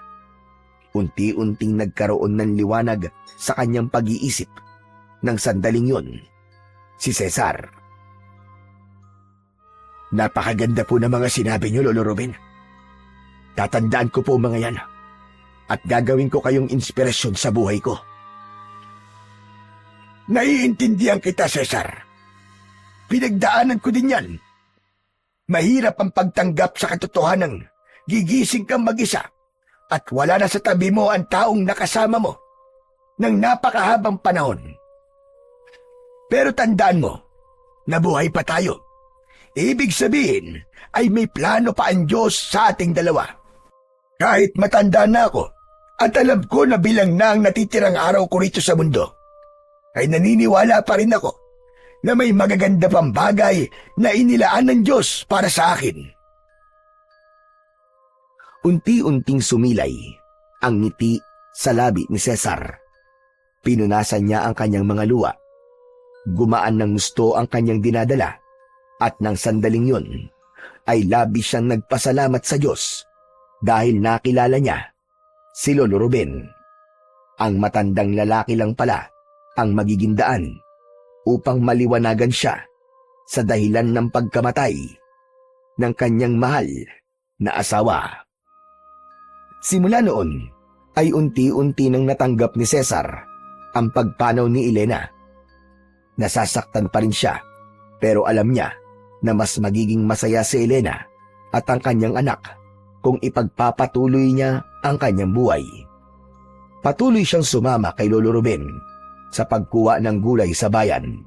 Unti-unting nagkaroon ng liwanag sa kanyang pag-iisip ng sandaling yon. Si Cesar. Napakaganda po ng mga sinabi niyo, Lolo Ruben. Tatandaan ko po mga yan at gagawin ko kayong inspirasyon sa buhay ko. Naiintindihan kita, Cesar. Pinagdaanan ko din yan. Mahirap ang pagtanggap sa katotohanan. Gigising kang mag-isa at wala na sa tabi mo ang taong nakasama mo ng napakahabang panahon. Pero tandaan mo, nabuhay pa tayo. Ibig sabihin ay may plano pa ang Diyos sa ating dalawa. Kahit matanda na ako at alam ko na bilang na ang natitirang araw ko rito sa mundo, ay naniniwala pa rin ako na may magaganda pang bagay na inilaan ng Diyos para sa akin. Unti-unting sumilay ang ngiti sa labi ni Cesar. Pinunasan niya ang kanyang mga luha. Gumaan ng gusto ang kanyang dinadala at nang sandaling yun ay labis siyang nagpasalamat sa Diyos dahil nakilala niya si Lolo Ruben. Ang matandang lalaki lang pala ang magiging daan upang maliwanagan siya sa dahilan ng pagkamatay ng kanyang mahal na asawa. Simula noon ay unti-unti nang natanggap ni Cesar ang pagpanaw ni Elena. Nasasaktan pa rin siya pero alam niya na mas magiging masaya si Elena at ang kanyang anak kung ipagpapatuloy niya ang kanyang buhay. Patuloy siyang sumama kay Lolo Ruben sa pagkuha ng gulay sa bayan.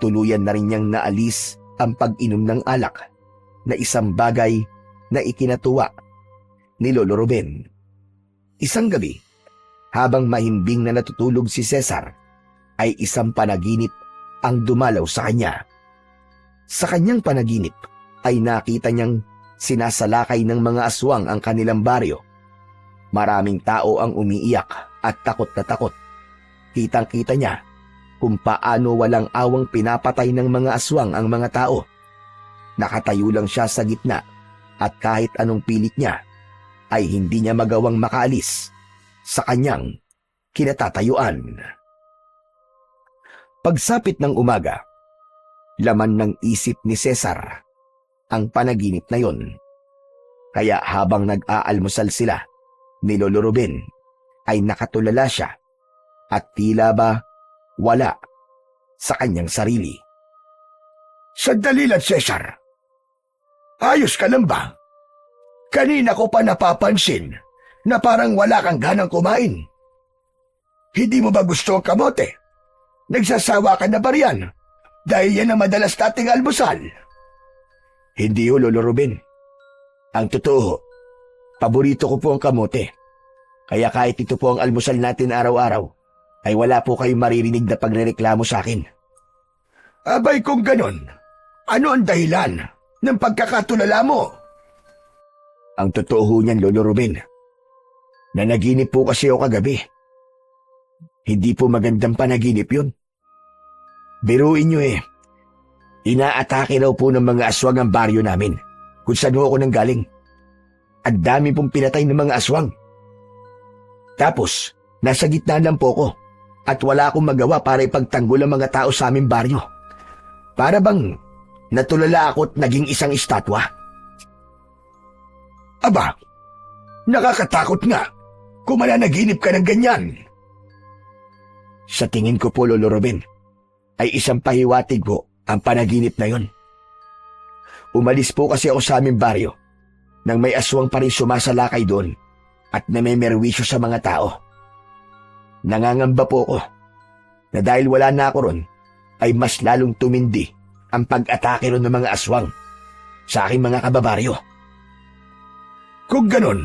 Tuluyan na rin niyang naalis ang pag-inom ng alak na isang bagay na ikinatuwa ni Lolo Ruben. Isang gabi, habang mahimbing na natutulog si Cesar, ay isang panaginip ang dumalaw sa kanya. Sa kanyang panaginip ay nakita niyang sinasalakay ng mga aswang ang kanilang baryo. Maraming tao ang umiiyak at takot na takot. Kitang-kita niya kung paano walang awang pinapatay ng mga aswang ang mga tao. Nakatayo lang siya sa gitna at kahit anong pilit niya ay hindi niya magawang makaalis sa kanyang kinatatayuan. Pagsapit ng umaga, laman ng isip ni Cesar ang panaginip na yon. Kaya habang nag-aalmusal sila ni Lolo Ruben, ay nakatulala siya at tila ba wala sa kanyang sarili. Sandali lang, Cesar. Ayos ka lang ba? Kanina ko pa napapansin na parang wala kang ganang kumain. Hindi mo ba gusto ang kamote? Nagsasawa ka na ba riyan? Dahil yan ang madalas nating almusal. Hindi ho, Lolo Ruben. Ang totoo, paborito ko po ang kamote. Kaya kahit ito po ang almusal natin araw-araw, ay wala po kayong maririnig na pagrereklamo sa akin. Abay kung ganon, ano ang dahilan ng pagkakatulala mo? Ang totoo ho niyan, Lolo Ruben, nanaginip po kasi ako kagabi. Hindi po magandang panaginip yun. Biruin nyo inaatake raw po ng mga aswang ang baryo namin kung saan ho ako nanggaling. Ang dami pong pinatay ng mga aswang. Tapos, nasa gitna lang po ko at wala akong magawa para ipagtanggol ang mga tao sa aming baryo. Para bang natulala ako at naging isang estatwa. Aba, nakakatakot nga kung mananaginip ka ng ganyan. Sa tingin ko po, Lolo Ruben, ay isang pahiwatig ko ang panaginip na yon. Umalis po kasi ako sa aming baryo nang may aswang pa rin sumasalakay doon at na may merwisyo sa mga tao. Nangangamba po ako na dahil wala na ako ron, ay mas lalong tumindi ang pag-atake ron ng mga aswang sa aking mga kababaryo. Kung ganon,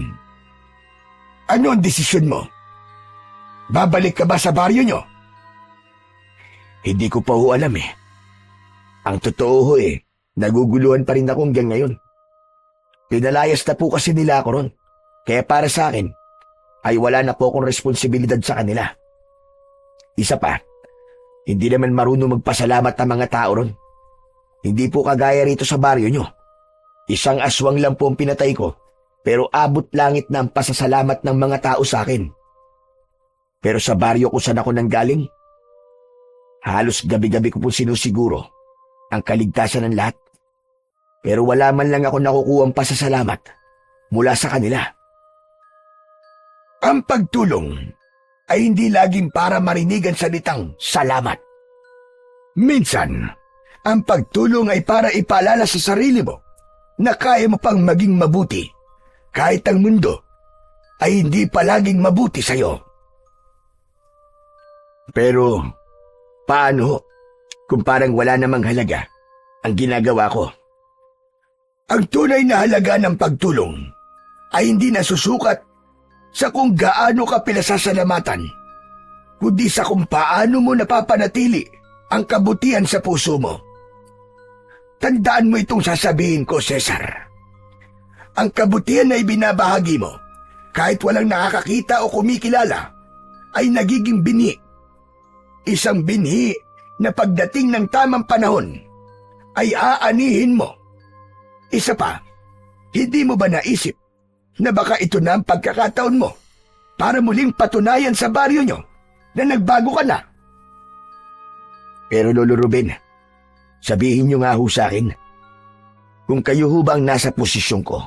ano ang desisyon mo? Babalik ka ba sa baryo nyo? Hindi ko pa ho alam eh. Ang totoo ho naguguluhan pa rin ako hanggang ngayon. Pinalayas na po kasi nila ako ron. Kaya para sa akin, ay wala na po akong responsibilidad sa kanila. Isa pa, hindi naman marunong magpasalamat ang mga tao ron. Hindi po kagaya rito sa baryo nyo. Isang aswang lang po ang pinatay ko, pero abot langit na ang pasasalamat ng mga tao sa akin. Pero sa baryo kung saan ako nanggaling, halos gabi-gabi ko po sinusiguro ang kaligtasan ng lahat. Pero wala man lang ako nakukuha ang pasasalamat mula sa kanila. Ang pagtulong ay hindi laging para marinig ang salitang salamat. Minsan, ang pagtulong ay para ipaalala sa sarili mo na kaya mo pang maging mabuti kahit ang mundo ay hindi palaging mabuti sa'yo. Pero paano kung parang wala namang halaga ang ginagawa ko? Ang tunay na halaga ng pagtulong ay hindi nasusukat sa kung gaano ka pinasasalamatan, kundi sa kung paano mo napapanatili ang kabutihan sa puso mo. Tandaan mo itong sasabihin ko, Cesar. Ang kabutihan na ibinabahagi mo, kahit walang nakakakita o kumikilala, ay nagiging binhi. Isang binhi na pagdating ng tamang panahon, ay aanihin mo. Isa pa, hindi mo ba naisip na baka ito na ang pagkakataon mo para muling patunayan sa baryo nyo na nagbago ka na? Pero Lolo Ruben, sabihin nyo nga ho sa akin, kung kayo ho ba ang nasa posisyon ko,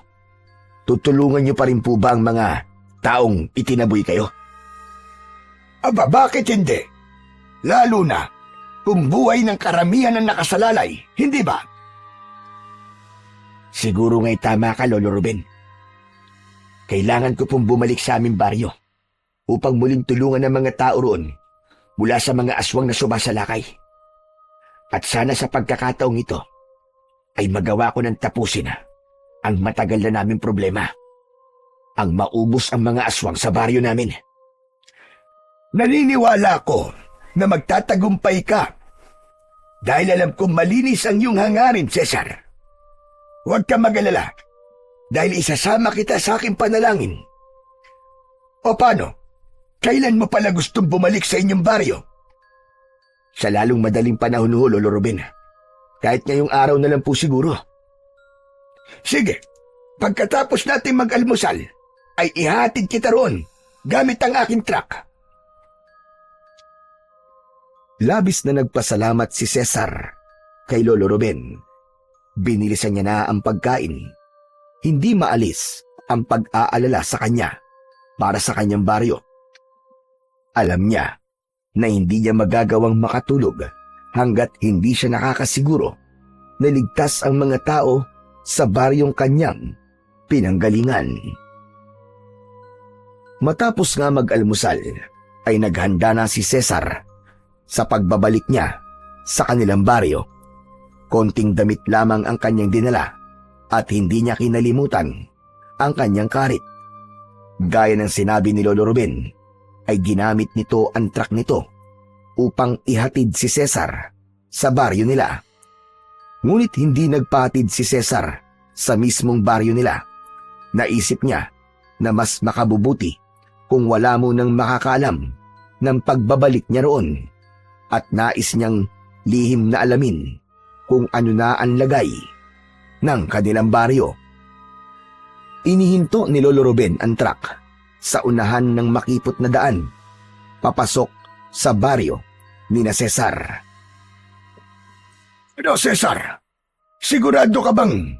tutulungan nyo pa rin po ba ang mga taong itinaboy kayo? Aba, bakit hindi? Lalo na kung buhay ng karamihan ang nakasalalay, hindi ba? Siguro nga'y tama ka, Lolo Ruben. Kailangan ko pong bumalik sa aming baryo upang muling tulungan ang mga tao roon mula sa mga aswang na sumasalakay. At sana sa pagkakataong ito ay magawa ko ng tapusin ang matagal na naming problema. Ang maubos ang mga aswang sa baryo namin. Naniniwala ko na magtatagumpay ka dahil alam kong malinis ang iyong hangarin, Cesar. Huwag ka mag-alala dahil isasama kita sa aking panalangin. O paano? Kailan mo pala gustong bumalik sa inyong baryo? Sa lalong madaling panahon ho, Lolo Ruben. Kahit ngayong araw na lang po siguro. Sige, pagkatapos natin mag-almusal, ay ihatid kita roon gamit ang aking truck. Labis na nagpasalamat si Cesar kay Lolo Ruben. Binilisan niya na ang pagkain. Hindi maalis ang pag-aalala sa kanya para sa kanyang baryo. Alam niya na hindi niya magagawang makatulog hanggat hindi siya nakakasiguro na ligtas ang mga tao sa baryong kanyang pinanggalingan. Matapos nga mag-almusal, ay naghanda na si Cesar sa pagbabalik niya sa kanilang baryo. Konting damit lamang ang kanyang dinala at hindi niya kinalimutan ang kanyang karit. Gaya ng sinabi ni Lolo Ruben, ay ginamit nito ang truck nito upang ihatid si Cesar sa baryo nila. Ngunit hindi nagpahatid si Cesar sa mismong baryo nila. Naisip niya na mas makabubuti kung wala munang makakaalam ng pagbabalik niya roon, at nais niyang lihim na alamin kung ano na ang lagay ng kanilang baryo. Inihinto ni Lolo Ruben ang truck sa unahan ng makipot na daan, papasok sa baryo ni na Cesar. Ano, Cesar? Sigurado ka bang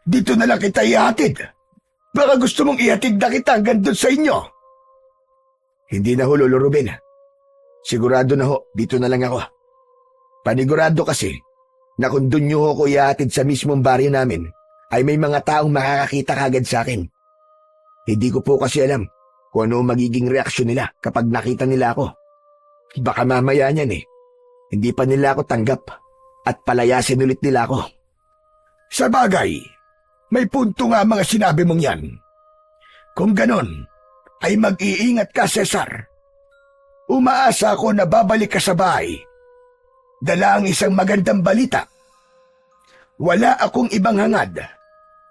dito na lang kita ihatid? Baka gusto mong ihatid na kita hanggang doon sa inyo. Hindi na ho, Lolo Ruben. Sigurado na ho, dito na lang ako. Panigurado kasi, na kung doon niyo ako ihatid sa mismong baryo namin, ay may mga taong makakakita kagad sa akin. Hindi ko po kasi alam kung ano magiging reaksyon nila kapag nakita nila ako. Baka mamaya niyan hindi pa nila ako tanggap at palayasin ulit nila ako. Sa bagay, may punto nga mga sinabi mong yan. Kung ganon, ay mag-iingat ka, Cesar. Umaasa ako na babalik ka sa bahay. Dala ang isang magandang balita. Wala akong ibang hangad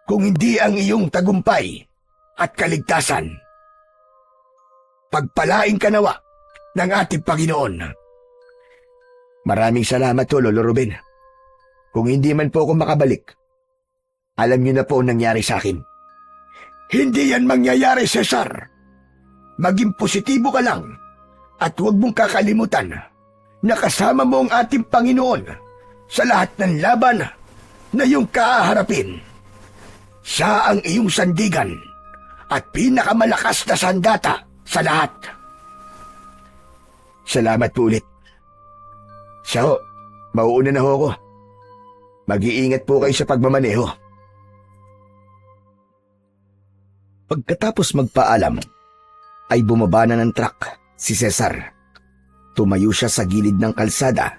kung hindi ang iyong tagumpay at kaligtasan. Pagpalain ka nawa ng ating Panginoon. Maraming salamat po, Lolo Ruben. Kung hindi man po ako makabalik, alam niyo na po ang nangyari sa akin. Hindi yan mangyayari, Cesar. Maging positibo ka lang at huwag mong kakalimutan na kasama mo ang ating Panginoon sa lahat ng laban na iyong kaharapin. Siya ang iyong sandigan at pinakamalakas na sandata sa lahat. Salamat po ulit. Siya ho, mauuna na ho ako. Mag-iingat po kayo sa pagmamaneho. Pagkatapos magpaalam, ay bumaba na ng truck si Cesar. Tumayo siya sa gilid ng kalsada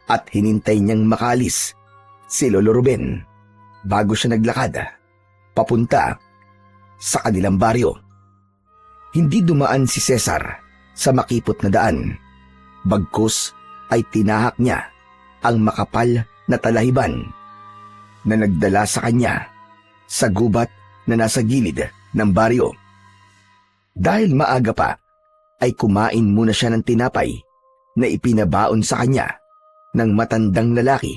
at hinintay niyang makalis si Lolo Ruben bago siya naglakad papunta sa kanilang baryo. Hindi dumaan si Cesar sa makipot na daan. Bagkus ay tinahak niya ang makapal na talahiban na nagdala sa kanya sa gubat na nasa gilid ng baryo. Dahil maaga pa, ay kumain muna siya ng tinapay na ipinabaon sa kanya ng matandang lalaki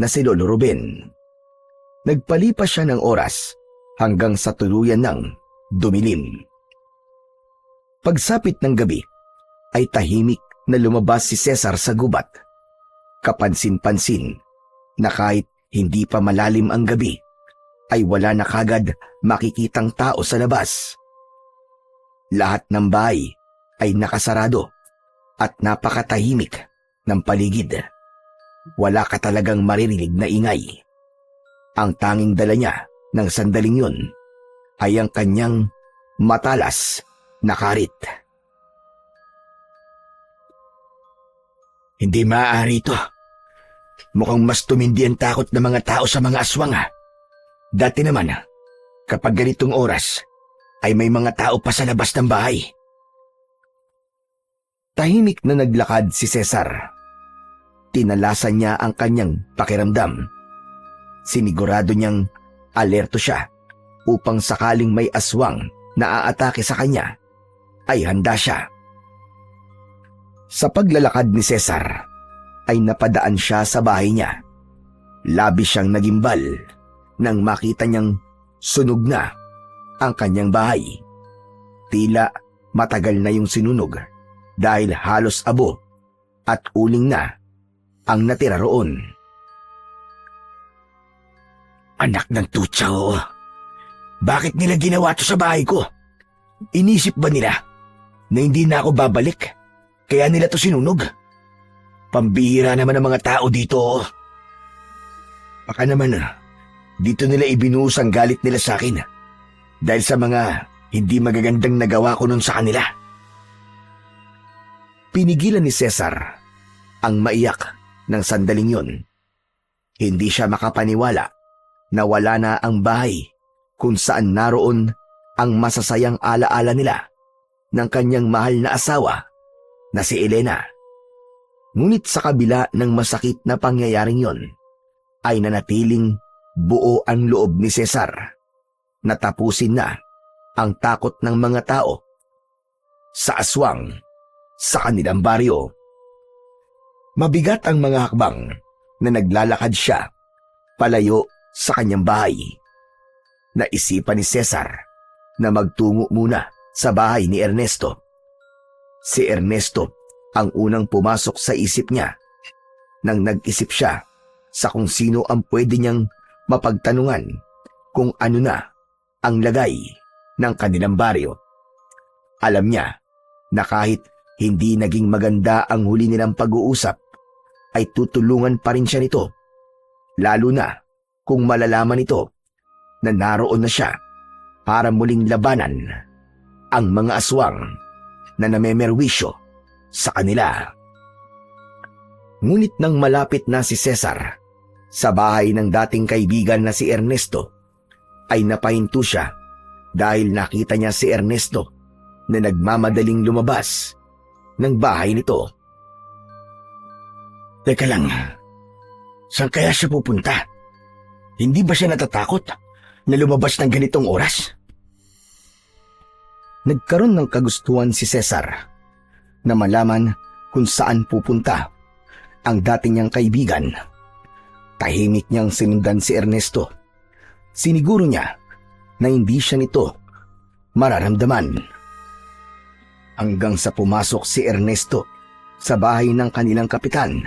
na si Lolo Ruben. Nagpalipas siya ng oras hanggang sa tuluyan ng dumilim. Pagsapit ng gabi, ay tahimik na lumabas si Cesar sa gubat. Kapansin-pansin na kahit hindi pa malalim ang gabi, ay wala na kagad makikitang tao sa labas. Lahat ng bahay ay nakasarado at napakatahimik ng paligid. Wala ka talagang maririnig na ingay. Ang tanging dala niya ng sandaling yun ay ang kanyang matalas na karit. Hindi maaari ito. Mukhang mas tumindi ang takot ng mga tao sa mga aswang. Dati naman, kapag ganitong oras, ay may mga tao pa sa labas ng bahay. Tahimik na naglakad si Cesar. Tinalasan niya ang kanyang pakiramdam. Sinigurado niyang alerto siya upang sakaling may aswang na aatake sa kanya, ay handa siya. Sa paglalakad ni Cesar, ay napadaan siya sa bahay niya. Labis siyang nagimbal nang makita niyang sunog na ang kanyang bahay. Tila matagal na yung sinunog dahil halos abo at uling na ang natira roon. Anak ng tutsa ho. Bakit nila ginawa to sa bahay ko? Inisip ba nila na hindi na ako babalik? Kaya nila to sinunog? Pambihira naman ang mga tao dito. Baka naman dito nila ibinuhos ang galit nila sa akin dahil sa mga hindi magagandang nagawa ko nun sa kanila. Pinigilan ni Cesar ang maiyak ng sandaling yun. Hindi siya makapaniwala na wala na ang bahay kung saan naroon ang masasayang alaala nila ng kanyang mahal na asawa na si Elena. Ngunit sa kabila ng masakit na pangyayaring yon, ay nanatiling buo ang loob ni Cesar na tapusin na ang takot ng mga tao sa aswang sa kanilang baryo. Mabigat ang mga hakbang na naglalakad siya palayo sa kanyang bahay. Naisipan ni Cesar na magtungo muna sa bahay ni Ernesto. Si Ernesto ang unang pumasok sa isip niya nang nag-isip siya sa kung sino ang pwede niyang mapagtanungan kung ano na ang lagay ng kanilang baryo. Alam niya na kahit hindi naging maganda ang huli nilang pag-uusap, ay tutulungan pa rin siya nito Lalo na kung malalaman nito na naroon na siya para muling labanan ang mga aswang na namemerwisyo sa kanila. Ngunit nang malapit na si Cesar sa bahay ng dating kaibigan na si Ernesto, ay napahinto siya dahil nakita niya si Ernesto na nagmamadaling lumabas ng bahay nito. Teka lang, saan kaya siya pupunta? Hindi ba siya natatakot na lumabas ng ganitong oras? Nagkaroon ng kagustuhan si Cesar na malaman kung saan pupunta ang dati niyang kaibigan. Tahimik niyang sinundan si Ernesto. Siniguro niya na hindi siya nito mararamdaman. Hanggang sa pumasok si Ernesto sa bahay ng kanilang kapitan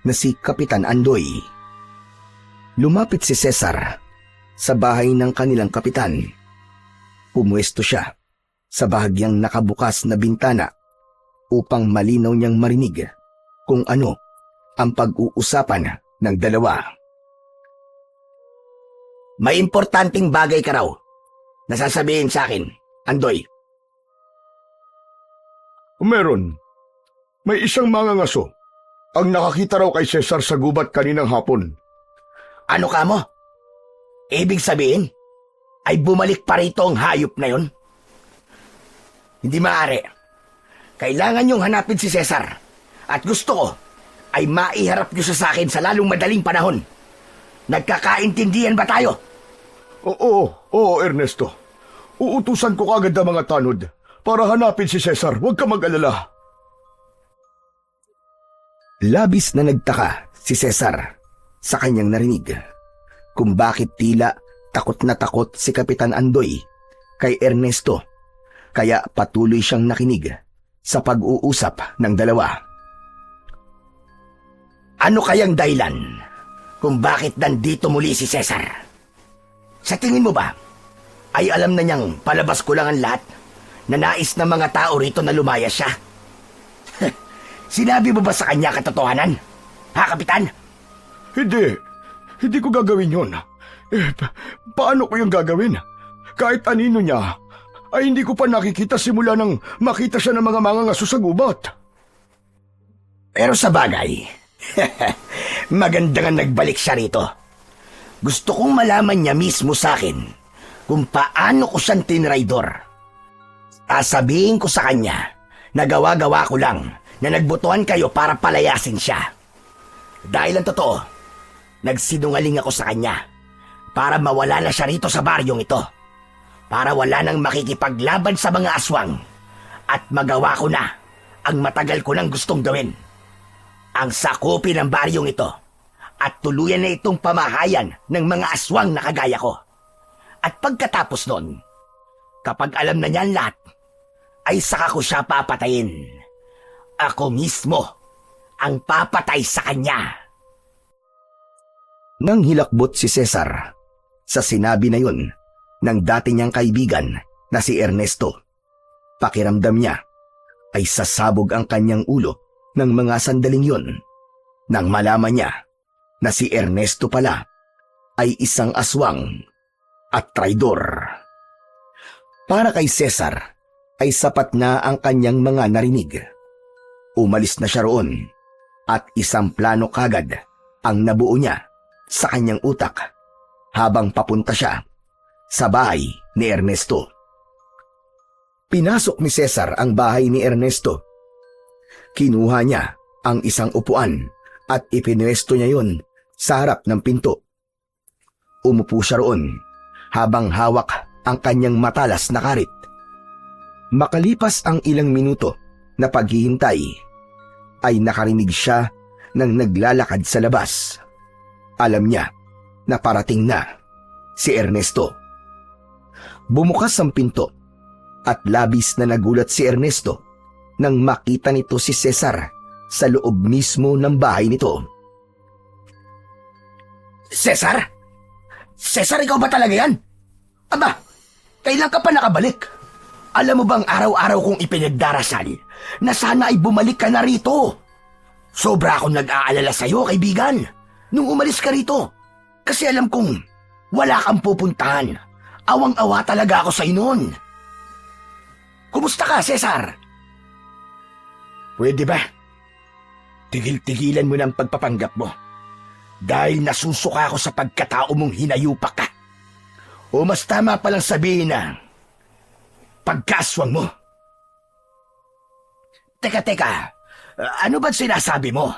na si Kapitan Andoy. Lumapit si Cesar sa bahay ng kanilang kapitan. Pumuesto siya sa bahagyang nakabukas na bintana upang malinaw niyang marinig kung ano ang pag-uusapan ng dalawa. May importanteng bagay ka raw na sasabihin sa akin, Andoy. Meron. May isang mangangaso ang nakakita raw kay Cesar sa gubat kaninang hapon. Ano ka mo? Ibig sabihin, ay bumalik pa rito ang hayop na yon? Hindi maaari. Kailangan niyong hanapin si Cesar. At gusto ko ay maiharap niyo siya sa akin sa lalong madaling panahon. Nagkakaintindihan ba tayo? Oo, Ernesto. Uutusan ko kagad ang mga tanod para hanapin si Cesar. Huwag ka mag-alala. Labis na nagtaka si Cesar sa kanyang narinig kung bakit tila takot na takot si Kapitan Andoy kay Ernesto, kaya patuloy siyang nakinig sa pag-uusap ng dalawa. Ano kayang dahilan kung bakit nandito muli si Cesar? Sa tingin mo ba, ay alam na niyang palabas ko lang ang lahat na nais ng mga tao rito na lumaya siya? Sinabi mo ba sa kanya katotohanan? Ha, Kapitan? Hindi ko gagawin yun. Paano ko yung gagawin? Kahit anino niya, ay hindi ko pa nakikita simula nang makita siya ng mga mangangaso sa gubat. Pero sa bagay, maganda nga nagbalik siya rito. Gusto kong malaman niya mismo sa akin kung paano ko siyang tinraidor. Sasabihin ko sa kanya na gawa-gawa ko lang na nagbutuhan kayo para palayasin siya. Dahil ang totoo, nagsinungaling ako sa kanya para mawala na siya rito sa baryong ito. Para wala nang makikipaglaban sa mga aswang at magawa ko na ang matagal ko nang gustong gawin. Ang sakupin ng baryong ito at tuluyan na itong pamahayan ng mga aswang na kagaya ko. At pagkatapos nun, kapag alam na niya ang lahat, ay saka ko siya papatayin. Ako mismo ang papatay sa kanya. Nang hilakbot si Cesar sa sinabi na yun ng dati niyang kaibigan na si Ernesto, pakiramdam niya ay sasabog ang kanyang ulo ng mga sandaling yun nang malaman niya na si Ernesto pala ay isang aswang at traidor. Para kay Cesar ay sapat na ang kanyang mga narinig. Umalis na siya roon at isang plano kagad ang nabuo niya sa kanyang utak habang papunta siya sa bahay ni Ernesto. Pinasok ni Cesar ang bahay ni Ernesto. Kinuha niya ang isang upuan at ipinwesto niya yon sa harap ng pinto. Umupo siya roon habang hawak ang kanyang matalas na karit. Makalipas ang ilang minuto na paghihintay, ay nakarinig siya ng naglalakad sa labas. Alam niya na parating na si Ernesto. Bumukas ang pinto at labis na nagulat si Ernesto nang makita nito si Cesar sa loob mismo ng bahay nito. Cesar? Cesar, ikaw ba talaga yan? Aba, kailan ka pa nakabalik? Alam mo bang araw-araw kong ipinagdarasal na sana ay bumalik ka na rito? Sobra akong nag-aalala sa'yo, kaibigan. nung umalis ka rito. Kasi alam kong wala kang pupuntahan. Awang-awa talaga ako sa'yo noon. Kumusta ka, Cesar? Pwede ba? Tigil-tigilan mo ng pagpapanggap mo. Dahil nasusuka ako sa pagkatao mong hinayupak ka. O mas tama palang sabihin na pagkaswang mo. Teka. Ano ba sinasabi mo?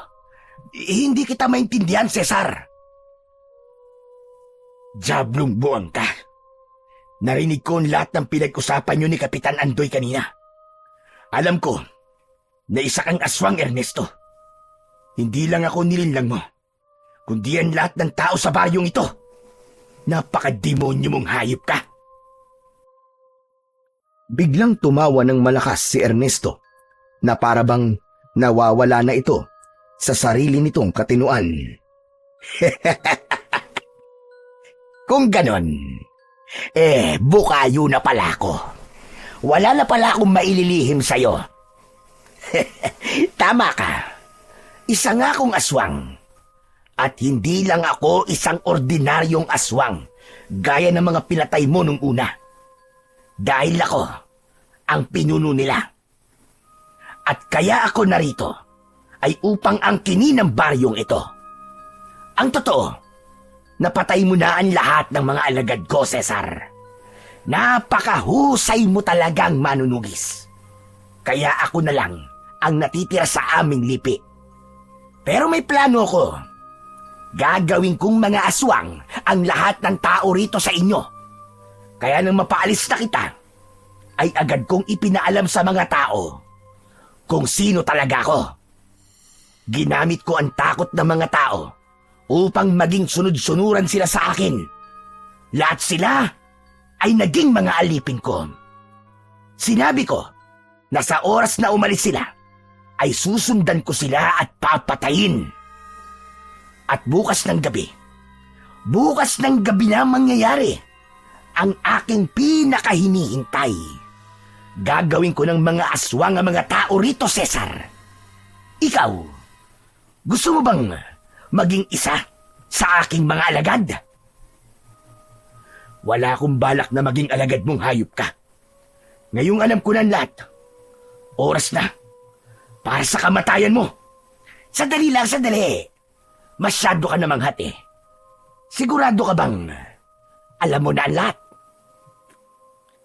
Hindi kita maintindihan, Cesar. Diablong buwang ka. Narinig ko ang lahat ng pinag-usapan niyo ni Kapitan Andoy kanina. Alam ko na isa kang aswang, Ernesto. Hindi lang ako nilinlang mo, kundi ang lahat ng tao sa baryong ito. Napaka-demonyo mong hayop ka. Biglang tumawa ng malakas si Ernesto na parabang nawawala na ito sa sarili nitong katinuan. Kung ganon, bukayo na pala ako. Wala na pala akong maililihim sa'yo. Tama ka. Isa nga akong aswang. At hindi lang ako isang ordinaryong aswang, gaya ng mga pinatay mo nung una. Dahil ako ang pinuno nila. At kaya ako narito ay upang angkinin ang baryong ito. Ang totoo, napatay mo na ang lahat ng mga alagad ko, Cesar. Napakahusay mo talagang manunugis. Kaya ako na lang ang natitira sa aming lipi. Pero may plano ko. Gagawin kong mga aswang ang lahat ng tao rito sa inyo. Kaya nang mapaalis na kita, ay agad kong ipinaalam sa mga tao kung sino talaga ako. Ginamit ko ang takot ng mga tao upang maging sunod-sunuran sila sa akin. Lahat sila ay naging mga alipin ko. Sinabi ko na sa oras na umalis sila, ay susundan ko sila at papatayin. At bukas ng gabi na mangyayari ang aking pinakahinihintay. Gagawin ko ng mga aswang ang mga tao rito, Cesar. Ikaw, gusto mo bang maging isa sa aking mga alagad? Wala akong balak na maging alagad mong hayop ka. Ngayong alam ko na lahat. Oras na para sa kamatayan mo. Sandali. Masyado ka namang hati. Sigurado ka bang alam mo na ang lahat?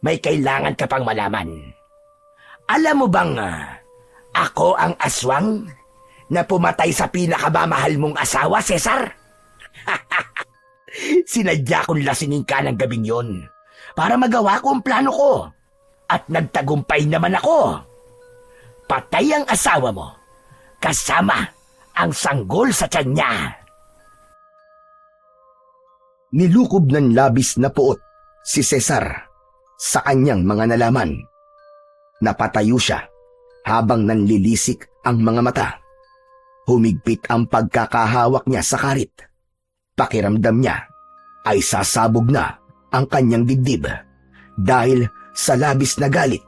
May kailangan ka pang malaman. Alam mo bang ako ang aswang na pumatay sa pinakamamahal mong asawa, Cesar? Sinadya kong lasingin ka ng gabing yon para magawa ko ang plano ko. At nagtagumpay naman ako. Patay ang asawa mo kasama ang sanggol sa tiyan niya. Nilukob ng labis na puot si Cesar sa kanyang mga nalaman. Napatayo siya habang nanlilisik ang mga mata. Humigpit ang pagkakahawak niya sa karit. Pakiramdam niya ay sasabog na ang kanyang dibdib dahil sa labis na galit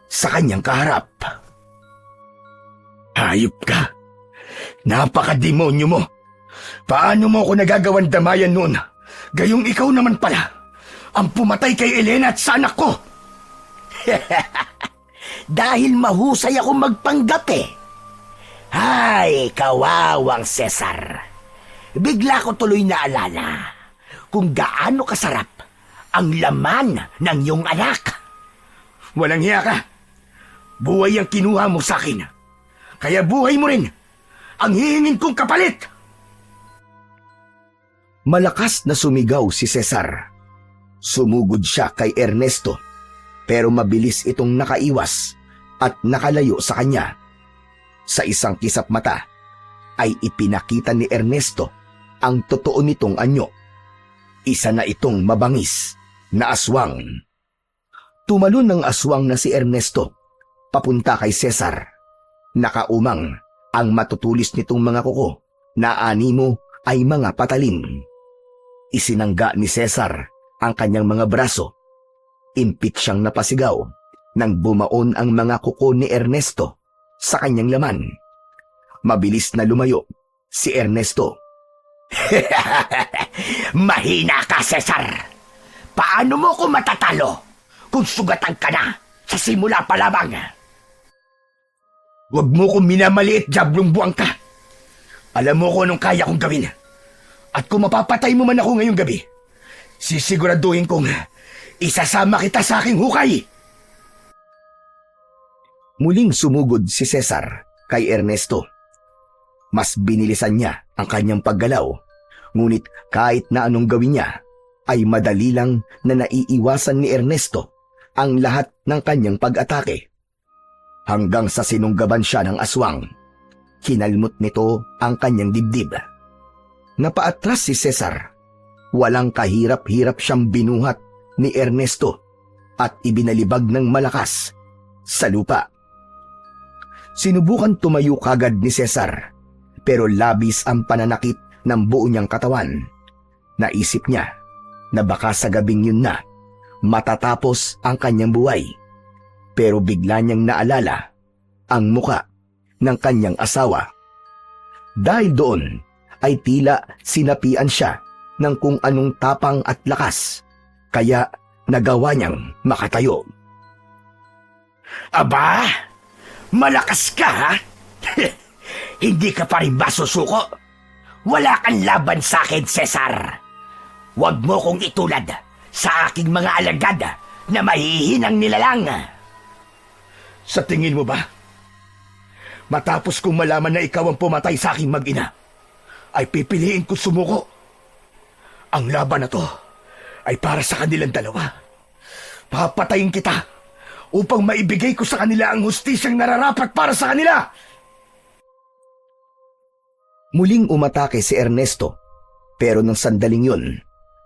sa kanyang kaharap. Hayop ka. Napaka-demonyo mo. Paano mo ako nagagawan damayan noon? Gayong ikaw naman pala ang pumatay kay Elena at sa anak ko. Dahil mahusay ako magpanggap eh. Hay, kawawang Cesar. Bigla ko tuloy naalala kung gaano kasarap ang laman ng iyong anak. Walang hiya ka. Buhay ang kinuha mo sa akin. Kaya buhay mo rin ang hihingin kong kapalit. Malakas na sumigaw si Cesar. Sumugod siya kay Ernesto, pero mabilis itong nakaiwas at nakalayo sa kanya. Sa isang kisap mata ay ipinakita ni Ernesto ang totoo nitong anyo. Isa na itong mabangis na aswang. Tumalon ng aswang na si Ernesto papunta kay Cesar. Nakaumang ang matutulis nitong mga kuko na animo ay mga patalim. Isinangga ni Cesar ang kanyang mga braso. Impit siyang napasigaw nang bumaon ang mga kuko ni Ernesto sa kanyang laman. Mabilis na lumayo si Ernesto. Mahina ka, Cesar. Paano mo ko matatalo kung sugatan ka na sa simula pa lamang? Huwag mo kong minamaliit, Diablong buwang ka. Alam mo kung anong kaya kong gawin. At kung mapapatay mo man ako ngayong gabi, sisiguraduhin kong isasama kita sa aking hukay. Muling sumugod si Cesar kay Ernesto. Mas binilisan niya ang kanyang paggalaw, ngunit kahit na anong gawin niya, ay madali lang na naiiwasan ni Ernesto ang lahat ng kanyang pag-atake. Hanggang sa sinunggaban siya ng aswang, kinalmot nito ang kanyang dibdib. Napaatras si Cesar. Walang kahirap-hirap siyang binuhat ni Ernesto at ibinalibag ng malakas sa lupa. Sinubukan tumayo kagad ni Cesar, pero labis ang pananakit ng buo niyang katawan. Naisip niya na baka sa gabing yun na matatapos ang kanyang buhay. Pero bigla niyang naalala ang muka ng kanyang asawa. Dahil doon ay tila sinapian siya ng kung anong tapang at lakas, kaya nagawa niyang makatayo. Aba, malakas ka, ha? Hindi ka pa rin ba susuko? Wala kang laban sa akin, Cesar. Huwag mo kong itulad sa aking mga alagad na mahihinang nilalang. Sa tingin mo ba? Matapos kong malaman na ikaw ang pumatay sa aking mag-ina, ay pipiliin ko sumuko. Ang laban na to ay para sa kanilang dalawa. Papatayin kita upang maibigay ko sa kanila ang hustisyang nararapat para sa kanila. Muling umatake si Ernesto, pero nang sandaling yun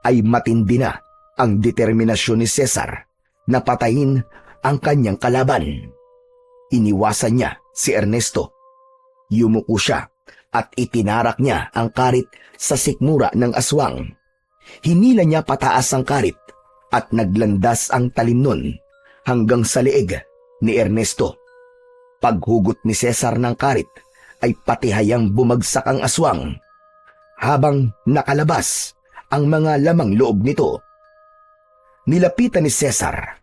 ay matindi na ang determinasyon ni Cesar na patayin ang kanyang kalaban. Iniwasan niya si Ernesto. Yumuko siya at itinarak niya ang karit sa sikmura ng aswang. Hinila niya pataas ang karit at naglandas ang talim nun hanggang sa leeg ni Ernesto. Paghugot ni Cesar ng karit ay patihayang bumagsak ang aswang habang nakalabas ang mga lamang loob nito. Nilapitan ni Cesar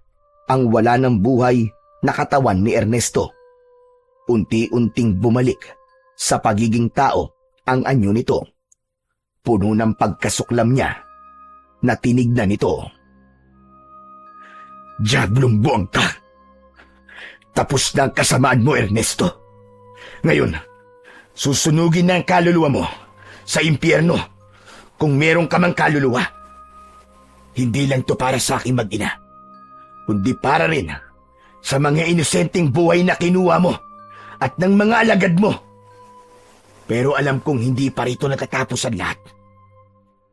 ang wala ng buhay na katawan ni Ernesto. Unti-unting bumalik sa pagiging tao ang anyo nito. Puno ng pagkasuklam niya na tinignan nito. Diablong buwang ka! Tapos na ang kasamaan mo, Ernesto. Ngayon, susunugin na ang kaluluwa mo sa impyerno kung meron ka mang kaluluwa. Hindi lang to para sa aking mag-ina, kundi para rin sa mga inosenteng buhay na kinuha mo at ng mga alagad mo. Pero alam kong hindi pa rito natatapos ang lahat.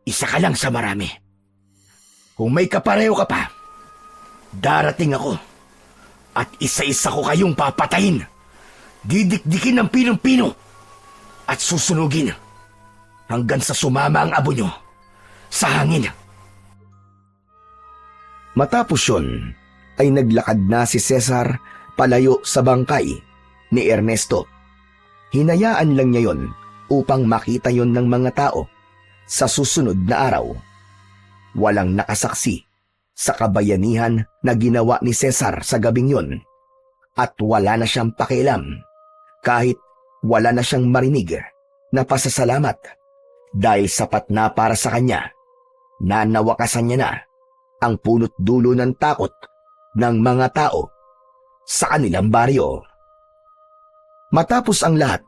Isa ka lang sa marami. Kung may kapareho ka pa, darating ako at isa-isa ko kayong papatayin. Didikdikin ng pinong-pino at susunugin hanggang sa sumama ang abo nyo sa hangin. Matapos yun, ay naglakad na si Cesar palayo sa bangkay ni Ernesto. Hinayaan lang niya yon upang makita yon ng mga tao sa susunod na araw. Walang nakasaksi sa kabayanihan na ginawa ni Cesar sa gabing yon at wala na siyang pakialam kahit wala na siyang marinig na pasasalamat dahil sapat na para sa kanya na nawakasan niya na ang punot dulo ng takot ng mga tao sa kanilang baryo. Matapos ang lahat,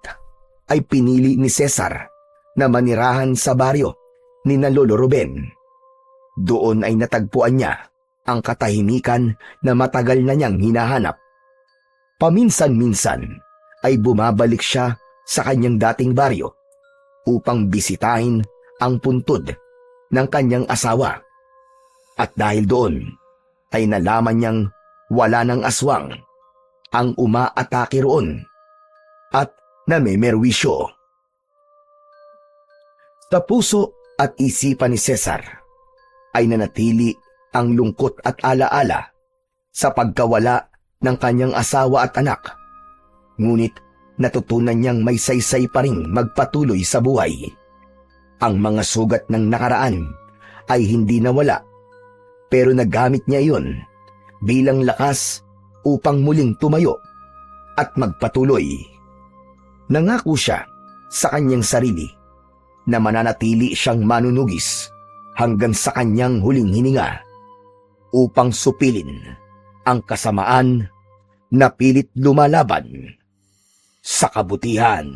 ay pinili ni Cesar na manirahan sa baryo ni Lolo Ruben. Doon ay natagpuan niya ang katahimikan na matagal na niyang hinahanap. Paminsan-minsan ay bumabalik siya sa kanyang dating baryo upang bisitahin ang puntod ng kanyang asawa. At dahil doon, ay nalaman niyang wala ng aswang ang umaatake roon at namemerwisyo. Sa puso at isipan ni Cesar ay nanatili ang lungkot at alaala sa pagkawala ng kanyang asawa at anak. Ngunit natutunan niyang may saysay pa ring magpatuloy sa buhay. Ang mga sugat ng nakaraan ay hindi nawala, pero nagamit niya iyon bilang lakas upang muling tumayo at magpatuloy. Nangako siya sa kanyang sarili na mananatili siyang manunugis hanggang sa kanyang huling hininga upang supilin ang kasamaan na pilit lumalaban sa kabutihan.